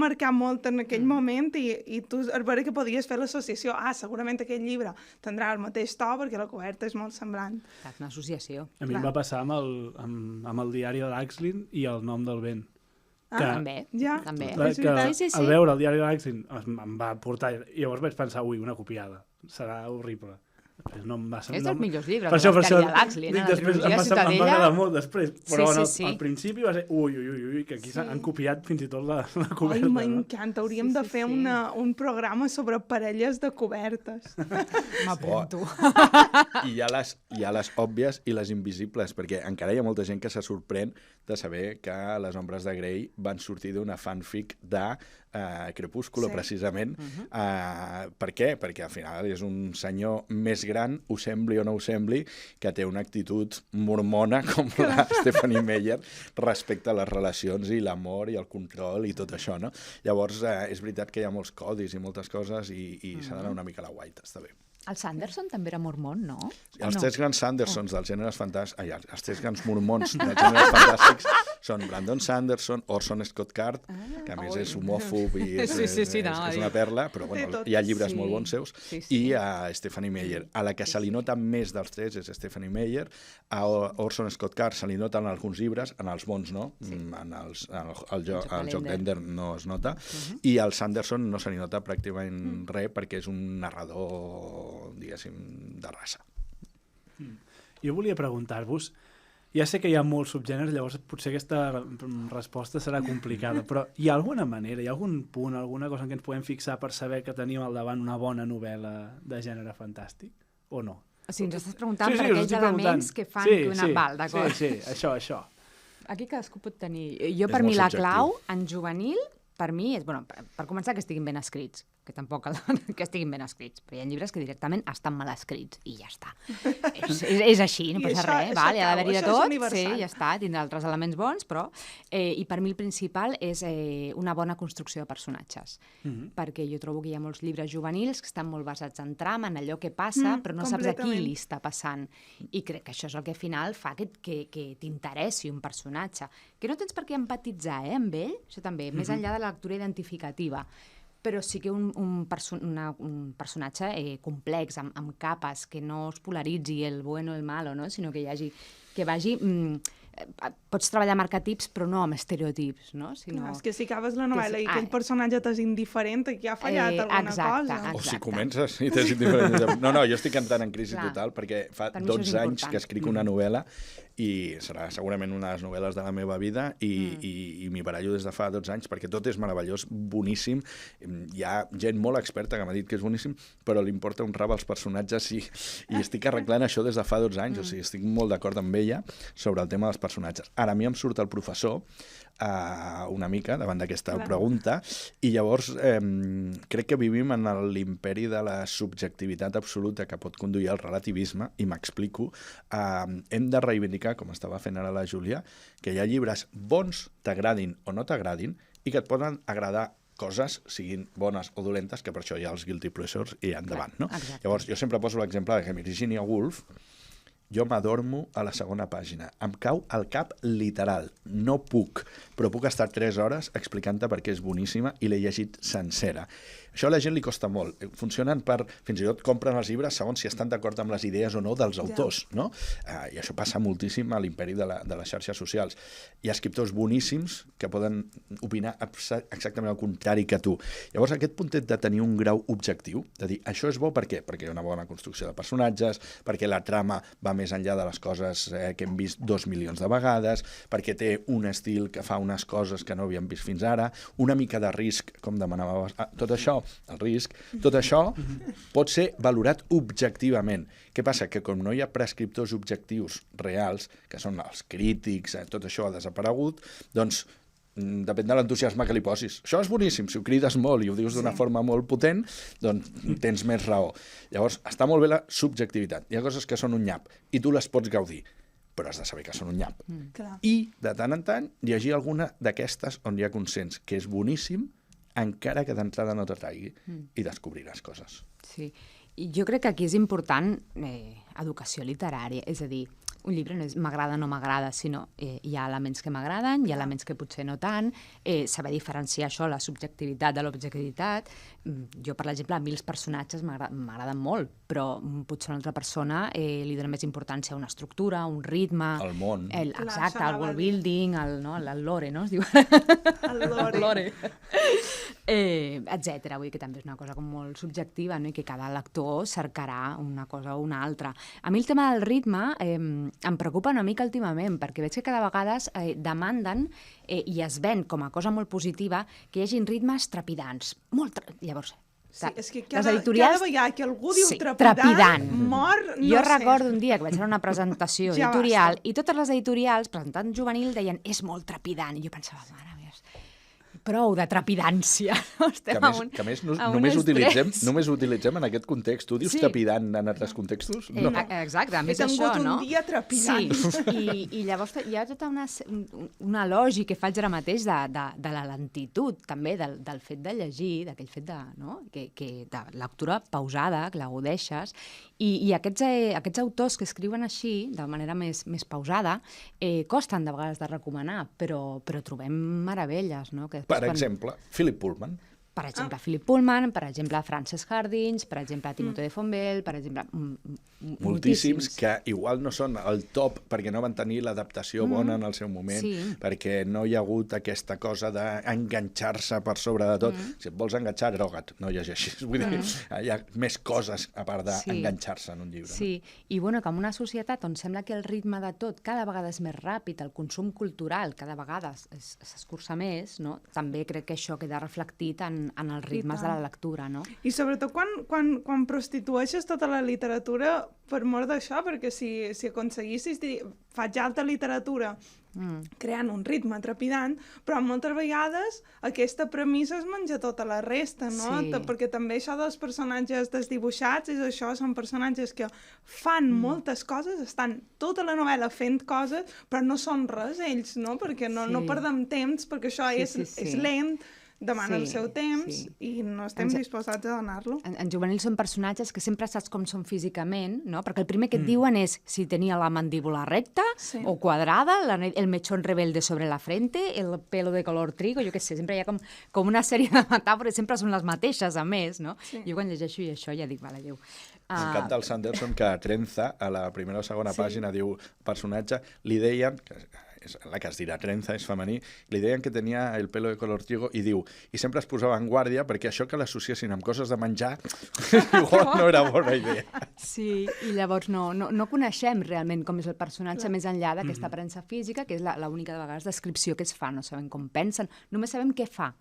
marcar molt en aquell moment i tu a veure que podies fer l'associació. Segurament aquest llibre tindrà el mateix to perquè la coberta és molt semblant. Una associació. A mi em va passar amb el diari de l'Axlin i el nom del vent. També. Sí. Al veure el diari de l'Axlin em va portar... I llavors vaig pensar, una copiada. Serà horrible. No em va és dels millors llibres, per això, de l'Axlin, la trilogia Ciutadella. Em va agradar molt després, però sí. al principi va ser que aquí han copiat fins i tot la coberta. M'encanta, hauríem de fer un programa sobre parelles de cobertes. M'apunto. I hi ha les òbvies i les invisibles, perquè encara hi ha molta gent que se sorprèn de saber que les ombres de Grey van sortir d'una fanfic de Crepúsculo, precisament. Per què? Perquè al final és un senyor més gran, ho sembli o no ho sembli, que té una actitud mormona com la Stephenie Meyer respecte a les relacions i l'amor i el control i tot això, no? Llavors, és veritat que hi ha molts codis i moltes coses i s'ha d'anar una mica a la guaita, està bé. El Sanderson també era mormon, no? Els tres grans Sandersons dels gèneres fantàstics... els tres grans mormons dels gèneres fantàstics són Brandon Sanderson, Orson Scott Card, que a més és homòfob i és una perla, però bueno, hi ha llibres molt bons seus, i a Stephenie Meyer. A la que se li nota més dels tres és Stephenie Meyer, a Orson Scott Card se li noten alguns llibres, en els bons no, el joc d'Ender no es nota, i al Sanderson no se li nota pràcticament res perquè és un narrador, diguéssim, de raça. Jo volia preguntar-vos, ja sé que hi ha molts subgèneres, llavors potser aquesta resposta serà complicada, però hi ha alguna manera, hi ha algun punt, alguna cosa en què ens podem fixar per saber que tenim al davant una bona novel·la de gènere fantàstic, o no? O sigui, ens estàs preguntant per aquells elements que fan que una... Val, d'acord. Sí, això. Aquí cadascú pot tenir... Jo, per mi, la clau, en juvenil, per mi, és, bueno, per començar, que estiguin ben escrits, que tampoc que estiguin ben escrits, però hi ha llibres que directament estan mal escrits, i ja està. És així, no passa res, ha d'haver-hi de tot, sí, ja està, tindrà altres elements bons, però... I per mi el principal és una bona construcció de personatges, perquè jo trobo que hi ha molts llibres juvenils que estan molt basats en trama, en allò que passa, però no saps a qui li està passant. I crec que això és el que al final fa que t'interessi un personatge, que no tens per què empatitzar amb ell, això també, més enllà de la lectura identificativa, però sí que un personatge complex, amb capes, que no es polaritzi el bueno o el malo, no? Sinó que vagi... Pots treballar amb arquetips, però no amb estereotips, no? És que si acabes la novel·la i aquell personatge t'és indiferent, aquí ha fallat alguna cosa. O si comences i t'és indiferent. No, jo estic entrant en crisi total, perquè fa 12 anys que escric una novel·la i serà segurament una de les novel·les de la meva vida i m'hi barallo des de fa 12 anys perquè tot és meravellós, boníssim. Hi ha gent molt experta que m'ha dit que és boníssim, però li importa un rap als personatges i estic arreglant això des de fa 12 anys, o sigui, estic molt d'acord amb ella sobre el tema dels personatges. Ara a mi em surt el professor una mica davant d'aquesta pregunta i llavors crec que vivim en l'imperi de la subjectivitat absoluta que pot conduir al relativisme, i m'explico. Hem de reivindicar, com estava fent ara la Júlia, que hi ha llibres bons, t'agradin o no t'agradin, i que et poden agradar coses, siguin bones o dolentes, que per això hi ha els guilty pleasures i endavant, no? Llavors, jo sempre poso l'exemple de que Virginia Woolf, jo m'adormo a la segona pàgina. Em cau al cap literal. No puc, però puc estar 3 hores explicant-te per què és boníssima i l'he llegit sencera. Això a la gent li costa molt. Funcionen fins i tot compren els llibres segons si estan d'acord amb les idees o no dels autors, no? I això passa moltíssim a l'imperi de les xarxes socials. Hi ha escriptors boníssims que poden opinar exactament el contrari que tu. Llavors, aquest puntet de tenir un grau objectiu, de dir, això és bo per què? Perquè hi ha una bona construcció de personatges, perquè la trama va més enllà de les coses que hem vist 2 milions de vegades, perquè té un estil que fa unes coses que no havíem vist fins ara, una mica de risc, com demanava tot això, el risc, tot això pot ser valorat objectivament. Què passa? Que com no hi ha prescriptors objectius reals, que són els crítics, tot això ha desaparegut, doncs depèn de l'entusiasme que li posis. Això és boníssim, si ho crides molt i ho dius d'una forma molt potent, doncs tens més raó. Llavors, està molt bé la subjectivitat. Hi ha coses que són un nyap i tu les pots gaudir, però has de saber que són un nyap. I, de tant en tant, llegir alguna d'aquestes on hi ha consens, que és boníssim, encara que d'entrada no t'atraigui, i descobriràs coses. Sí, i jo crec que aquí és important educació literària, és a dir, un llibre no és m'agrada o no m'agrada, sinó hi ha elements que m'agraden, hi ha elements que potser no tant, saber diferenciar això, la subjectivitat de l'objectivitat. Jo, per exemple, a mi els personatges m'agraden molt, però potser a una altra persona li dona més importància a una estructura, un ritme... El món. Exacte, el world building, el lore, no? Es diu? El lore. Etcètera. Vull dir que també és una cosa com molt subjectiva, no? I que cada lector cercarà una cosa o una altra. A mi el tema del ritme em preocupa una mica últimament, perquè veig que cada vegada demanden i es ven com a cosa molt positiva que hi hagin ritmes trepidants. Llavors, sí, és que cada vegada que algú diu trepidant. Mor, no jo sé. recordo un dia que vaig fer una presentació editorial i totes les editorials presentant juvenil deien és molt trepidant, i jo pensava, mare meva, prou de trepidància. Que a més només utilitzem en aquest context. Tu dius trepidant en altres contextos? No. Exacte, a més això, no? He tingut un dia trepidant. Sí, i llavors hi ha tota un elogi que faig ara mateix de la lentitud, també, del fet de llegir, d'aquell fet de lectura pausada, que la gaudeixes, i aquests autors que escriuen així, de manera més pausada, costen de vegades de recomanar, però trobem meravelles, no? Per exemple, Philip Pullman. Per exemple, Philip Pullman, per exemple, Frances Hardinge, per exemple, Timothée de Fonbelle, per exemple, moltíssims que igual no són el top perquè no van tenir l'adaptació bona en el seu moment, perquè no hi ha hagut aquesta cosa d'enganxar-se per sobre de tot. Si et vols enganxar, droga't, no llegeixis. Vull dir, hi ha més coses a part d'enganxar-se en un llibre. Sí, i bueno, que en una societat on sembla que el ritme de tot cada vegada és més ràpid, el consum cultural cada vegada s'escurça més, no? També crec que això queda reflectit en els ritmes de la lectura, no? I sobretot quan prostitueixes tota la literatura per mort d'això, perquè si aconseguissis dir, faig alta literatura creant un ritme trepidant, però moltes vegades aquesta premissa es menja tota la resta, no? Sí. Perquè també això dels personatges desdibuixats és això, són personatges que fan moltes coses, estan tota la novel·la fent coses, però no són res ells, no? Perquè no perdem temps, perquè això és lent, demana el seu temps i no estem disposats a donar-lo. En juvenil són personatges que sempre saps com són físicament, no? Perquè el primer que et diuen és si tenia la mandíbula recta o quadrada, el mechón rebelde sobre la frente, el pelo de color trigo, jo què sé, sempre hi ha com una sèrie de metàfores, sempre són les mateixes, a més, no? Jo quan llegeixo i això ja dic, vale, Déu. M'encanta el Sanderson que Trenza, a la primera o segona pàgina, diu personatge, li deien... és la que es dirà Trenza, és femení, li deien que tenia el pelo de color trigo i diu, i sempre es posava en guàrdia perquè això que l'associessin amb coses de menjar igual no era bona idea. Sí, i llavors no coneixem realment com és el personatge més enllà d'aquesta aparença física, que és l'única de vegades descripció que es fa, no sabem com pensen, només sabem què fa.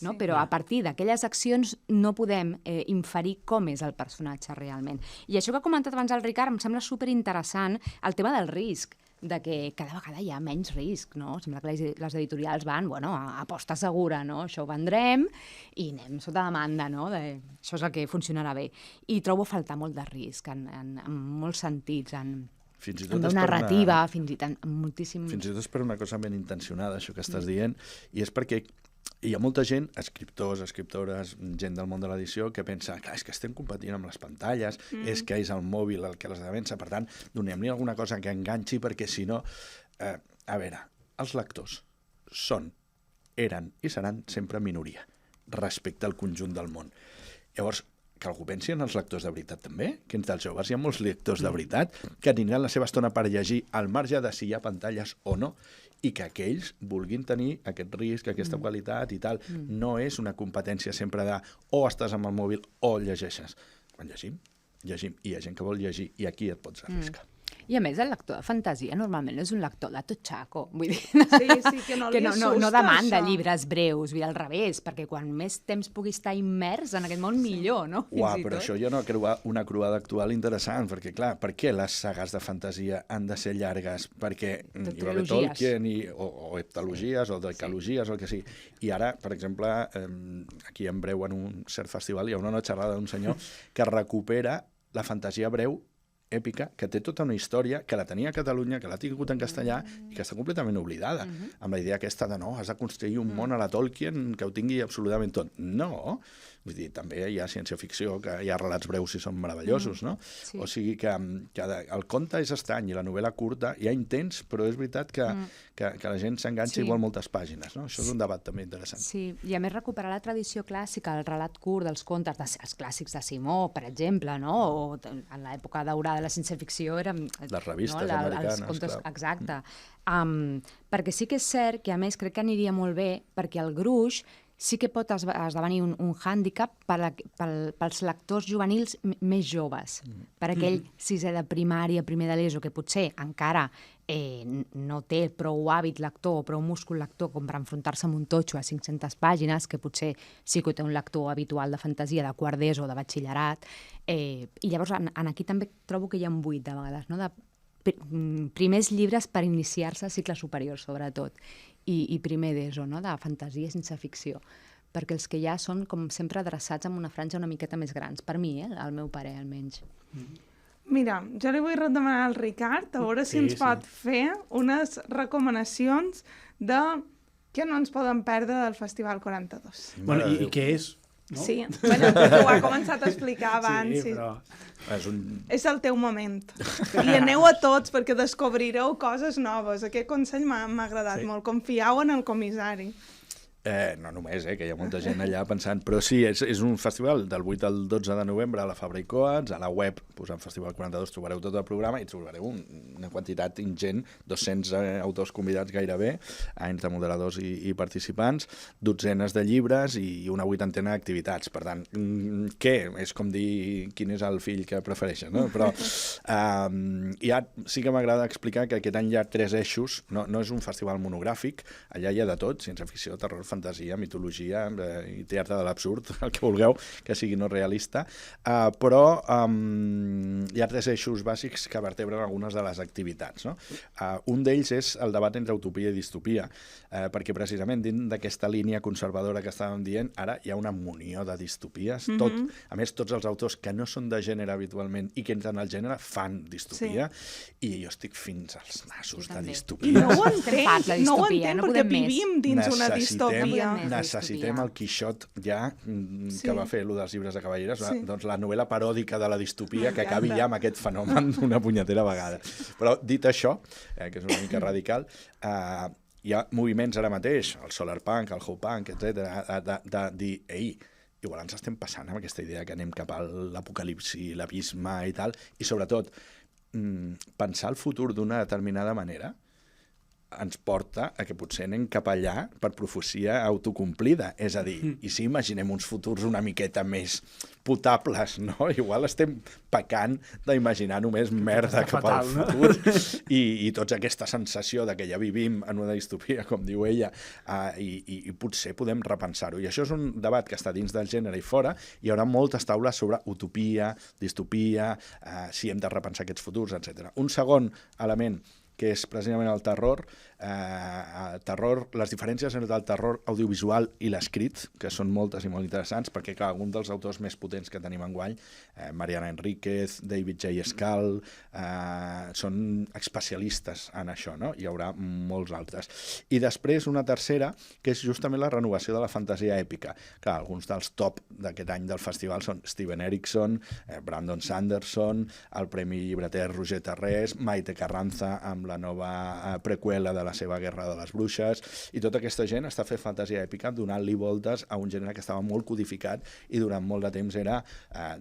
No? Però a partir d'aquelles accions no podem inferir com és el personatge realment. I això que ha comentat abans el Ricard em sembla superinteressant, el tema del risc, de que cada vegada hi ha menys risc, no? Sembla que les editorials van, a aposta segura, no? Això ho vendrem i anem sota demanda, no? Això és el que funcionarà bé. I trobo faltar molt de risc en molts sentits, en la narrativa, fins i tot moltíssim... Fins i tot és per una cosa ben intencionada, això que estàs dient, i és perquè hi ha molta gent, escriptors, escriptores, gent del món de l'edició, que pensa, clar, és que estem competint amb les pantalles, és que és el mòbil el que les avança, per tant, donem-li alguna cosa que enganxi, perquè si no... a veure, els lectors eren i seran sempre minoria respecte al conjunt del món. Llavors, que algú pensi en els lectors de veritat també, que entre els joves hi ha molts lectors de veritat que tindran la seva estona per llegir al marge de si hi ha pantalles o no, i que aquells vulguin tenir aquest risc, aquesta qualitat i tal. No és una competència sempre de o estàs amb el mòbil o llegeixes. Quan llegim, llegim. I hi ha gent que vol llegir i aquí et pots arriscar. I a més, el lector de fantasia normalment és un lector de totxaco. Vull dir, Sí, que no li que no assusta, demanda això. llibres breus, vull dir, al revés, perquè quan més temps pugui estar immers en aquest món, millor, no? Uau, però això hi ha una croada actual interessant, perquè, clar, per què les sagues de fantasia han de ser llargues? Perquè hi va haver Tolkien o heptalogies o decalogies o el que sigui. I ara, per exemple, aquí en breu en un cert festival hi ha una xerrada d'un senyor que recupera la fantasia breu èpica, que té tota una història, que la tenia a Catalunya, que l'ha tingut en castellà i que està completament oblidada, amb la idea aquesta de no, has de construir un món a la Tolkien que ho tingui absolutament tot. No, vull dir, també hi ha ciència-ficció, que hi ha relats breus i són meravellosos, no? Sí. O sigui que el conte és estrany i la novel·la curta hi ha intents, però és veritat que la gent s'enganxa i vol moltes pàgines, no? Això és un debat també interessant. Sí, i a més recuperar la tradició clàssica, el relat curt dels contes, els clàssics de Simó, per exemple, no? O en l'època daurada de la ciència-ficció eren... Les revistes americanes, els contes, clar. exacte. Perquè sí que és cert que, a més, crec que aniria molt bé, perquè el gruix sí que pot esdevenir un hàndicap pels lectors juvenils més joves, per aquell sisè de primària, primer de l'ESO, que potser encara no té prou hàbit lector o prou múscul lector com per enfrontar-se amb un totxo a 500 pàgines, que potser sí que té un lector habitual de fantasia de quart d'ESO o de batxillerat. I llavors aquí també trobo que hi ha un buit de vegades, no? De primers llibres per iniciar-se a cicles superiors, sobretot, i primer d'ESO, no? De fantasia sense ficció, perquè els que ja són, com sempre, adreçats amb una franja una miqueta més grans, per mi, al meu parer, almenys. Mira, jo li vull demanar al Ricard a veure si ens pot fer unes recomanacions de què no ens poden perdre del Festival 42. Bueno, i què és? No? Sí, bueno, ho ha començat a explicar abans. Sí, però... És el teu moment. I aneu a tots perquè descobrireu coses noves. Aquest consell m'ha agradat molt. Confieu en el comissari. No només, que hi ha molta gent allà pensant, però sí, és un festival del 8 al 12 de novembre a la Fabra i Coats, a la web, posant Festival 42, trobareu tot el programa i trobareu una quantitat ingent, 200 autors convidats gairebé, entre moderadors i participants, dotzenes de llibres i una vuitantena d'activitats. Per tant, què? És com dir quin és el fill que prefereixes, no? Però ja sí que m'agrada explicar que aquest any hi ha 3 eixos, no és un festival monogràfic, allà hi ha de tot, ciència-ficció, terror, fantasia, mitologia i teatre de l'absurd, el que vulgueu, que sigui no realista, però hi ha 3 eixos bàsics que vertebren algunes de les activitats, no? Un d'ells és el debat entre utopia i distopia, perquè precisament dins d'aquesta línia conservadora que estàvem dient, ara hi ha una munió de distopies, tot. A més, tots els autors que no són de gènere habitualment i que entren al gènere fan distopia, i jo estic fins als nassos de distopia. I no ho entenc, perquè vivim dins una distopia. Necessitem el Quixot ja, que va fer allò dels llibres de cavalleres, doncs la novel·la paròdica de la distopia que acabi ja amb aquest fenomen d'una punyetera vegada. Però dit això, que és una mica radical, hi ha moviments ara mateix, el solarpunk, el hopunk, etc., de dir, igual ens estem passant amb aquesta idea que anem cap a l'apocalipsi, l'abisme i tal, i sobretot pensar el futur d'una determinada manera ens porta a que potser anem cap allà per profecia autocomplida. És a dir, i si imaginem uns futurs una miqueta més potables, no? Igual estem pecant d'imaginar només merda cap al futur. I tota aquesta sensació de que ja vivim en una distopia, com diu ella, i potser podem repensar-ho. I això és un debat que està dins del gènere i fora. Hi haurà moltes taules sobre utopia, distopia, si hem de repensar aquests futurs, etc. Un segon element que és precisament el terror, les diferències entre el terror audiovisual i l'escrit, que són moltes i molt interessants, perquè algun dels autors més potents que tenim enguany, Mariana Enríquez, David J. Scull, són especialistes en això, no? Hi haurà molts altres. I després una tercera, que és justament la renovació de la fantasia èpica. Clar, alguns dels top d'aquest any del festival són Steven Erikson, Brandon Sanderson, el Premi Llibreter Roger Tarrés, Maite Carranza amb la nova preqüela de la la seva Guerra de les Bruixes, i tota aquesta gent està fent fantasia èpica donant-li voltes a un gènere que estava molt codificat i durant molt de temps era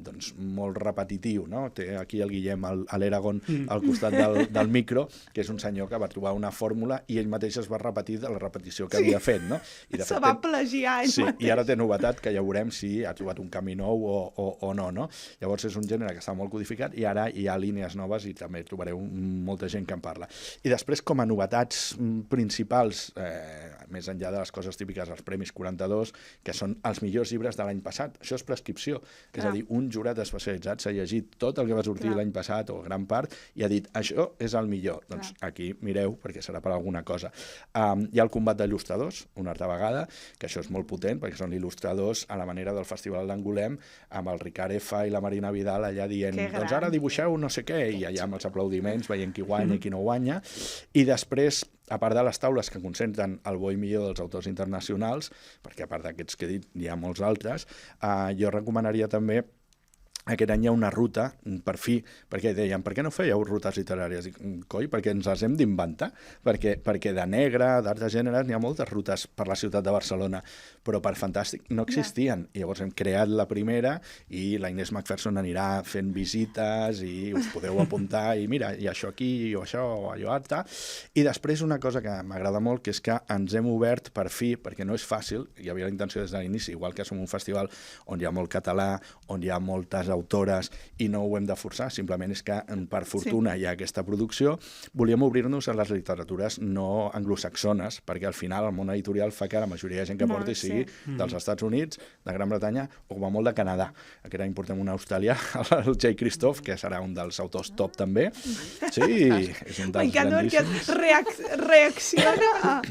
doncs, molt repetitiu, no? Té aquí el Guillem, l'Eragon, al costat del micro, que és un senyor que va trobar una fórmula i ell mateix es va repetir de la repetició que havia fet, no? I de Se fet, va plagiar ell mateix. I ara té novetat, que ja veurem si ha trobat un camí nou o no, no? Llavors és un gènere que està molt codificat i ara hi ha línies noves i també trobareu molta gent que en parla. I després, com a novetats principals, més enllà de les coses típiques, els Premis 42, que són els millors llibres de l'any passat. Això és prescripció. És a dir, un jurat especialitzat s'ha llegit tot el que va sortir l'any passat, o gran part, i ha dit, això és el millor. Doncs aquí mireu, perquè serà per alguna cosa. Hi ha el combat d'il·lustradors, una altra vegada, que això és molt potent, perquè són il·lustradors a la manera del Festival d'Angolem, amb el Ricard F. i la Marina Vidal allà dient, doncs ara dibuixeu no sé què, i allà amb els aplaudiments veient qui guanya i qui no guanya. I després, a part de les taules que concentren el bo i millor dels autors internacionals, perquè a part d'aquests que he dit hi ha molts altres, jo recomanaria també aquest any hi ha una ruta, per fi, perquè deien, per què no fèieu rutes literàries? Coi, perquè ens les hem d'inventar, perquè de negre, d'altres gèneres, n'hi ha moltes rutes per la ciutat de Barcelona, però per Fantàstic no existien. I llavors hem creat la primera i la Inés McPherson anirà fent visites i us podeu apuntar i mira, i això aquí, o això, o allò altre. I després una cosa que m'agrada molt, que és que ens hem obert per fi, perquè no és fàcil, hi havia la intenció des de l'inici, igual que som un festival on hi ha molt català, on hi ha moltes autores i no ho hem de forçar, simplement és que per fortuna hi ha aquesta producció. Volíem obrir-nos a les literatures no anglosaxones, perquè al final el món editorial fa que la majoria de gent que porti sigui dels Estats Units, de Gran Bretanya o com a molt de Canadà. Aquest any portem un australià, el Jay Christoph, que serà un dels autors top també. Sí, és un dels grandíssims. Reacciona.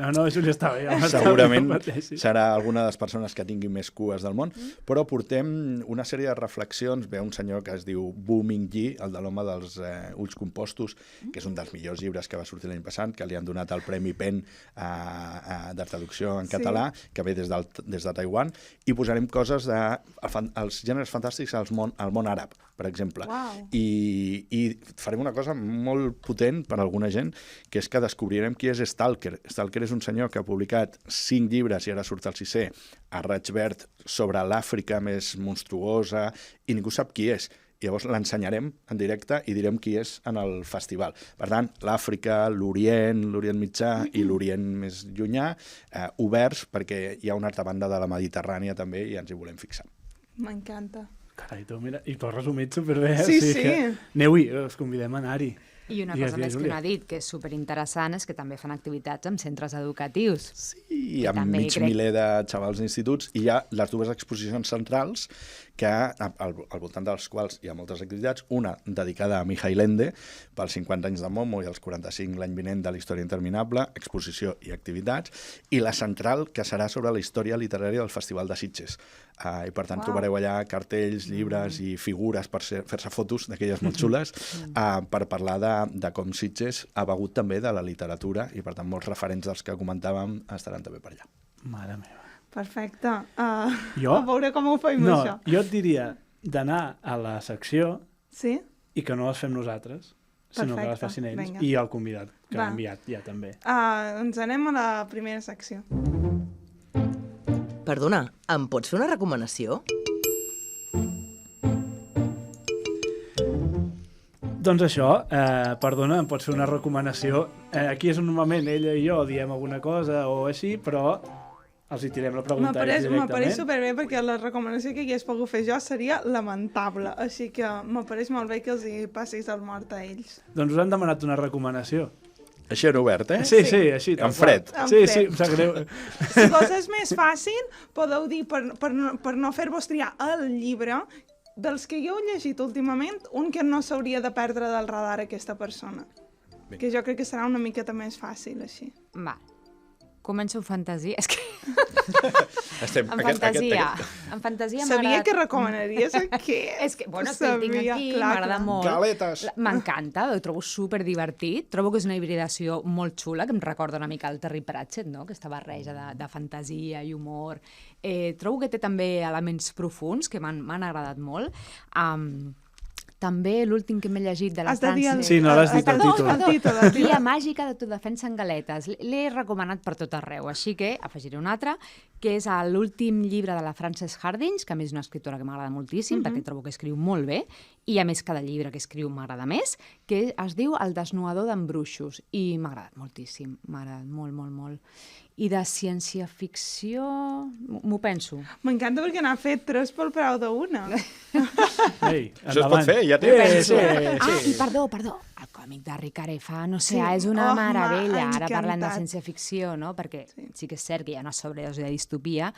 No, això ja està bé. Segurament serà alguna de les persones que tinguin més cues del món, però portem una sèrie de reflexions. Ve un senyor que es diu Wu Mingyi, el de l'home dels ulls compostos, que és un dels millors llibres que va sortir l'any passat, que li han donat el Premi PEN de traducció en català, que ve des de Taiwan, i posarem coses dels gèneres fantàstics al món àrab, per exemple. I farem una cosa molt potent per a alguna gent, que és que descobrirem qui és Stalker. Stalker és un senyor que ha publicat 5 llibres, i ara surt el 6è, a raig verd, sobre l'Àfrica més monstruosa, i ningú sap qui és. I llavors l'ensenyarem en directe i direm qui és en el festival. Per tant, l'Àfrica, l'Orient Mitjà i l'Orient més llunyà, oberts, perquè hi ha una altra banda de la Mediterrània també i ens hi volem fixar. M'encanta. Carai, tu, mira, i tu has resumit superbé. Sí. Aneu-hi, us convidem a anar-hi. I una cosa més que no ha dit, que és superinteressant, és que també fan activitats en centres educatius. Sí, amb mig miler de xavals d'instituts, i hi ha les dues exposicions centrals, que al voltant dels quals hi ha moltes activitats, una dedicada a Mijail Ende, pels 50 anys de Momo i els 45 l'any vinent de la història interminable, exposició i activitats, i la central, que serà sobre la història literària del Festival de Sitges. I per tant trobareu allà cartells, llibres i figures per fer-se fotos d'aquelles molt xules, per parlar de com Sitges ha begut també de la literatura, i per tant molts referents dels que comentàvem estaran també per allà. Mare meva. Perfecte. Jo? A veure com ho fem, això. No, jo et diria d'anar a la secció i que no les fem nosaltres, sinó que les facin ells, i el convidat, que l'ha enviat ja també. Ens anem a la primera secció. Perdona, em pots fer una recomanació? Doncs això, perdona, em pots fer una recomanació. Aquí és normalment ella i jo diem alguna cosa o així, però els hi tirem la pregunta directament. M'apareix superbé, perquè la recomanació que hagués pogut fer jo seria lamentable, així que m'apareix molt bé que els hi passis el mort a ells. Doncs us han demanat una recomanació. Així en obert, eh? Sí, així. En fred. Sí, em sap greu. Si vos és més fàcil, podeu dir, per no fer-vos triar el llibre, dels que jo he llegit últimament, un que no s'hauria de perdre del radar aquesta persona. Que jo crec que serà una miqueta més fàcil, així. Va. Començo amb fantasia. És que... En fantasia Sabia que recomanaries aquest. És que, bueno, el tinc aquí, m'agrada molt. Galetes. M'encanta, ho trobo superdivertit. Trobo que és una hibridació molt xula, que em recorda una mica el Terry Pratchett, no? Aquesta barreja de fantasia i humor. Trobo que té també elements profuns que m'han agradat molt. també l'últim que m'he llegit de la Has de dir Frances... Sí, no l'has dit el títol. Guia màgica d'autodefensa en galetes. L'he recomanat per tot arreu, així que afegiré un altre, que és l'últim llibre de la Frances Hardinge, que a més és una escriptora que m'agrada moltíssim, perquè trobo que escriu molt bé, i a més cada llibre que escriu m'agrada més, que es diu El desnuador d'embruixos, i m'ha agradat moltíssim, m'ha agradat molt, molt, molt. I de ciència-ficció... m'ho penso. M'encanta perquè n'ha fet 3 pel preu d'una. Ei, Això es pot fer, ja té. Sí. I perdó, el còmic de Ricard F. No sé, Sí. és una Oh, meravella, m'ha ara parlant de encantat. ciència-ficció, no? Perquè sí que és cert que hi ha una sobredosi de distopia,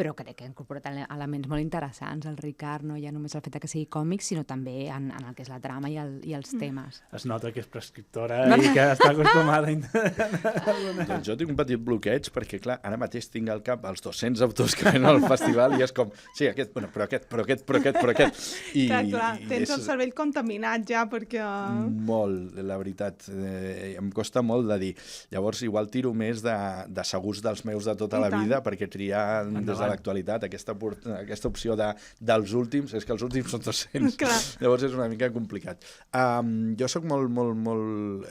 però crec que ha incorporat elements molt interessants. El Ricard no hi ha només el fet que sigui còmic, sinó també en el que és la trama i els temes. Es nota que és prescriptora i que està acostumada a... Doncs jo tinc un petit bloqueig perquè, clar, ara mateix tinc al cap els 200 autors que venen al festival i és com, sí, aquest, bueno, però aquest. I, Clar, i tens és el cervell contaminat ja perquè... molt, la veritat. Em costa molt de dir. Llavors, igual tiro més de segurs dels meus de tota I la tant. vida perquè triar des de l'actualitat aquesta opció dels últims, és que els últims són 200. Clar. Llavors és una mica complicat. Jo sóc molt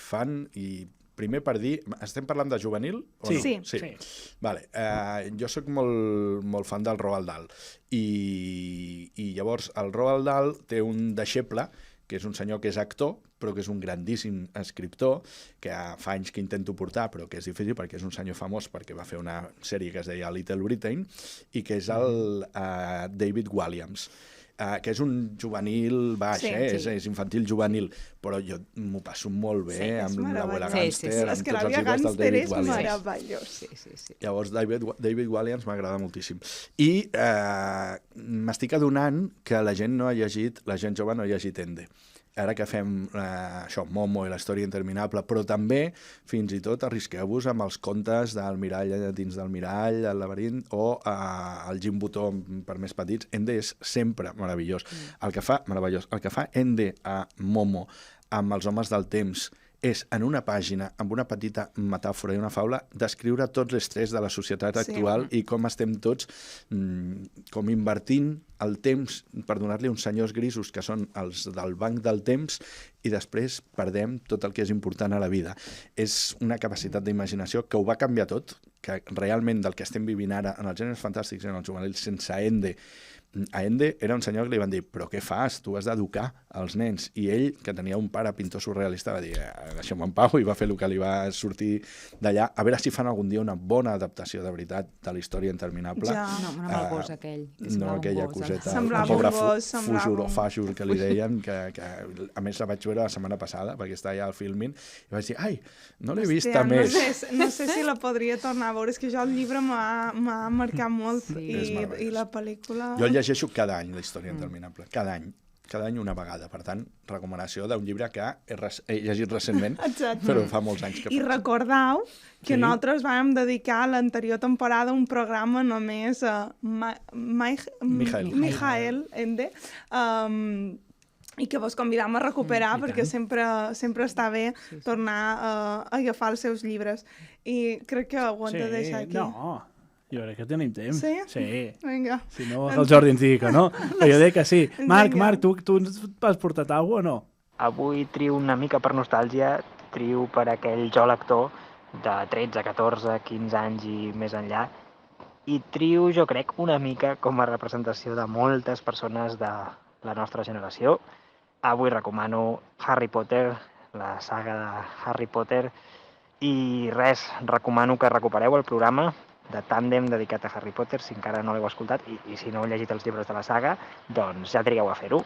fan i primer per dir, estem parlant de juvenil? O Sí. no? Sí. Vale. Jo sóc molt fan del Roald Dahl i llavors el Roald Dahl té un deixeble que és un senyor que és actor, però que és un grandíssim escriptor, que fa anys que intento portar, però que és difícil perquè és un senyor famós, perquè va fer una sèrie que es deia Little Britain, i que és el David Walliams, que és un juvenil baix, Sí. És infantil juvenil, però jo m'ho passo molt bé és amb l'Abuela meravellós. Gánster, Sí. amb És que tots els l'àvia llibres del Gánster David és Walliams. meravellós. Sí. Llavors, David Walliams m'agrada moltíssim. I m'estic adonant que la gent jove no ha llegit Ende. Ara que fem això, Momo i la història interminable, però també, fins i tot, arrisqueu-vos amb els contes del mirall dins del mirall, el laberint, o el Jim Butó per més petits. Ende és sempre meravellós. El que fa Ende a Momo amb els homes del temps és, en una pàgina, amb una petita metàfora i una faula, descriure tots els estrès de la societat actual i com estem tots com invertint el temps per donar-li uns senyors grisos que són els del banc del temps i després perdem tot el que és important a la vida. És una capacitat d'imaginació que ho va canviar tot, que realment del que estem vivint ara en els gèneres fantàstics i en els juvenils sense Ende. A Ende era un senyor que li van dir, però què fas? Tu has d'educar els nens. I ell, que tenia un pare pintor surrealista, va dir, deixem-me en pau, i va fer el que li va sortir d'allà. A veure si fan algun dia una bona adaptació de veritat de la història interminable. Ja. No, amb el gos aquell. que No, semblava un aquella gos, coseta, Semblava el pobre un gos, semblava fújur o un- fàjur que li deien, que a més la vaig veure la setmana passada, perquè està allà al filming, i vaig dir, ai, no l'he vista més. No sé si la podria tornar a veure, és que jo el llibre m'ha marcat molt És meravellós. i la pel·lícula... Jo el llegeixo cada any, la història interminable, cada any una vegada. Per tant, recomanació d'un llibre que he llegit recentment, Exacte. però fa molts anys que I recordeu que Sí. nosaltres vam dedicar a l'anterior temporada un programa només a Mijael Ende, i que vos convidam a recuperar perquè sempre està bé tornar a agafar els seus llibres. I crec que ho hem de deixar aquí. No, jo crec que tenim temps. Sí? Sí. Vinga. Si no, que el Jordi ens digui que no. Però jo dic que sí. Marc, Vinga. tu ens has portat alguna cosa o no? Avui trio una mica per nostàlgia, trio per aquell jo lector de 13, 14, 15 anys i més enllà, i trio, jo crec, una mica com a representació de moltes persones de la nostra generació. Avui recomano Harry Potter, la saga de Harry Potter, i res, recomano que recupereu el programa de Tàndem dedicat a Harry Potter, si encara no l'heu escoltat, i si no heu llegit els llibres de la saga, doncs ja trigueu a fer-ho.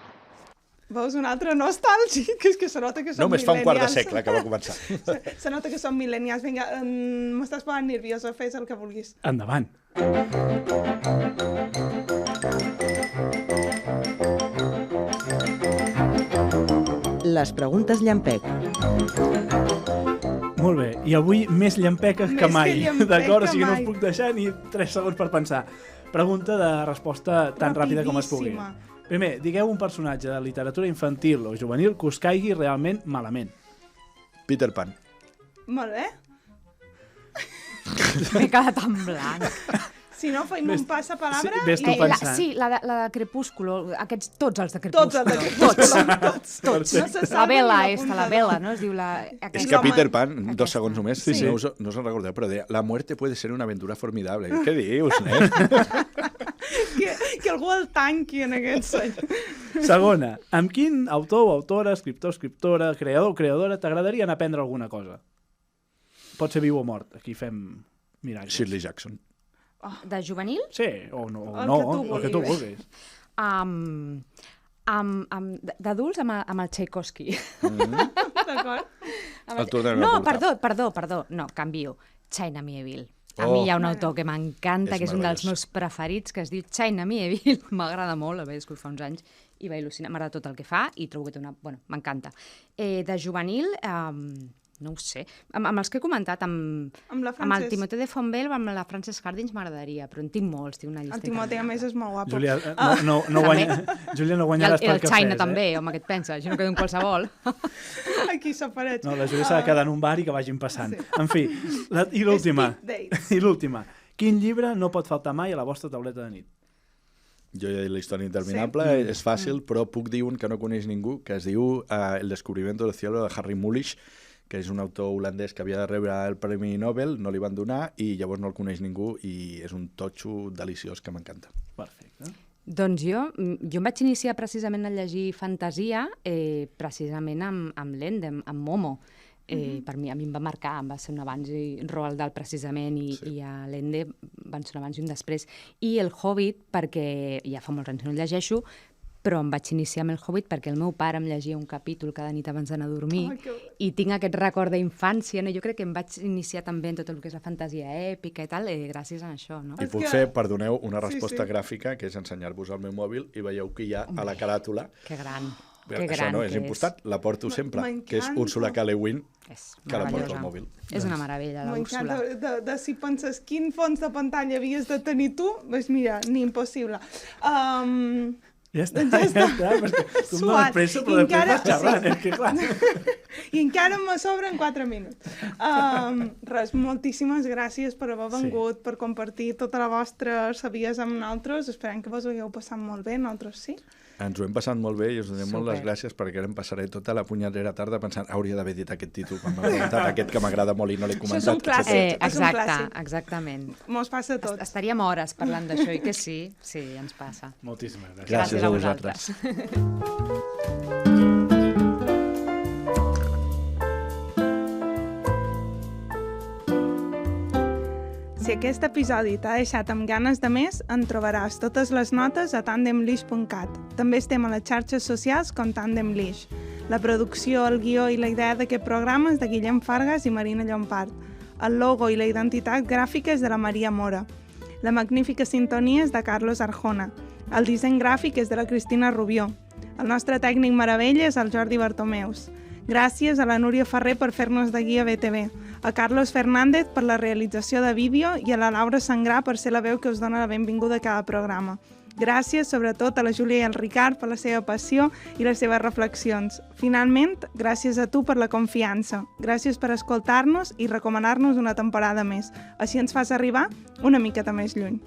Veus un altre nostàlgic? És que se nota que som Només fa un quart de millennials. segle que va començar. Se nota que som millennials. Vinga, m'estàs posant nerviosa, fes el que vulguis. Endavant. Les preguntes llampec. Molt bé. I avui més llampeques Més que que mai. llampec D'acord? O que sigui, no us mai. puc deixar ni 3 segons per pensar. Pregunta de resposta tan ràpida com es pugui. Rapidíssima. Primer, digueu un personatge de literatura infantil o juvenil que us caigui realment malament. Peter Pan. Molt bé. M'he quedat en blanc. Si no, feim un passapalabra Ves tu i... pensant. La de Crepúsculo, tots els de Crepúsculo. Tots els de Crepúsculo, tots. No se La salva Bella, ni la Bella, no? Es diu la... És que Peter Pan, Aquesta. 2 segons només, Sí, sí. no us en recordeu, però deia, la muerte puede ser una aventura formidable. Què dius, nen? que algú el tanqui en aquest seny. Segona, amb quin autor o autora, escriptor, escriptora, creador o creadora t'agradaria anar a aprendre alguna cosa? Pot ser viu o mort, aquí fem miracles. Shirley Jackson. De juvenil? Sí, o no, El el que tu vulguis. D'adults amb el Tchaikovsky. D'acord? El Tour de la No, Volta. perdó. No, canvio. China Miéville. A mi hi ha un autor que m'encanta, És que és un dels meravellós. meus preferits, que es diu China Miéville. M'agrada molt, el vaig descobrir fa uns anys i va il·lusionar. M'agrada tot el que fa i trobo que té una... Bueno, m'encanta. De juvenil, no ho sé. Amb els que he comentat, amb el Frances. Timothée de Fontbelle o amb la Frances Hardinge m'agradaria, però en tinc molts, tinc una llista. El Timothée, a més, és molt guapo. Júlia, no guanyaràs I pel el que China fes, també, home, què et penses? Jo no quedo en qualsevol. Aquí s'apareix. No, la Júlia s'ha de quedar en un bar i que vagin passant. Sí. En fi, i l'última. Speed dates. I l'última. Quin llibre no pot faltar mai a la vostra tauleta de nit? Jo ja he dit la història interminable, és fàcil, però puc dir un que no coneix ningú, que es diu El descubrimiento del cielo, de Harry Mulisch, que és un autor holandès que havia de rebre el Premi Nobel, no li van donar, i llavors no el coneix ningú, i és un totxo deliciós que m'encanta. Perfecte. Doncs jo em vaig iniciar precisament a llegir fantasia precisament amb l'Endem, amb Momo. Per mi, a mi em va marcar, em va ser un abans i Roald Dahl precisament i a l'Ende van ser un abans i un després. I el Hobbit, perquè ja fa molts anys que no el llegeixo, però em vaig iniciar amb el Hobbit perquè el meu pare em llegia un capítol cada nit abans d'anar a dormir i tinc aquest record d'infància, no? Jo crec que em vaig iniciar també en tot el que és la fantasia èpica i tal, gràcies a això, no? I puc fer, perdoneu, una resposta gràfica, que és ensenyar-vos el meu mòbil, i veieu que hi ha a la caràtula. Que gran. Això no és impostat, la porto sempre, que és Úrsula K. Le Guin, que la porto al mòbil. És una meravella, la Úrsula. M'encanta, de si penses quin fons de pantalla havies de tenir tu, doncs mira, ni impossible. Ja està, perquè tu em dones pressa, però després vas xerrant, és que clar. I encara me sobren 4 minuts. Res, moltíssimes gràcies per haver vengut, per compartir tota la vostra saviesa amb nosaltres. Esperem que vos ho hagueu passat molt bé, nosaltres sí. Ens ho hem passat molt bé i us donem molt les gràcies perquè ara em passaré tota la punyetera tarda pensant hauria d'haver dit aquest títol quan m'ha preguntat aquest que m'agrada molt i no l'he comentat. Això és un clàssic. Exacte, exactament. Mos passa a tots. Estaríem hores parlant d'això i que sí, ens passa. Moltíssimes gràcies. Gràcies a vosaltres. Si aquest episodi t'ha deixat amb ganes de més, en trobaràs totes les notes a tandemlish.cat. També estem a les xarxes socials com Tandemlish. La producció, el guió i la idea d'aquest programa és de Guillem Fargas i Marina Llompart. El logo i la identitat gràfica és de la Maria Mora. La magnífica sintonia és de Carlos Arjona. El disseny gràfic és de la Cristina Rubió. El nostre tècnic meravella és el Jordi Bartomeus. Gràcies a la Núria Ferrer per fer-nos de guia BTV, a Carlos Fernández per la realització de vídeo i a la Laura Sangrà per ser la veu que us dona la benvinguda a cada programa. Gràcies, sobretot, a la Júlia i al Ricard per la seva passió i les seves reflexions. Finalment, gràcies a tu per la confiança. Gràcies per escoltar-nos i recomanar-nos una temporada més. Així ens fas arribar una miqueta més lluny.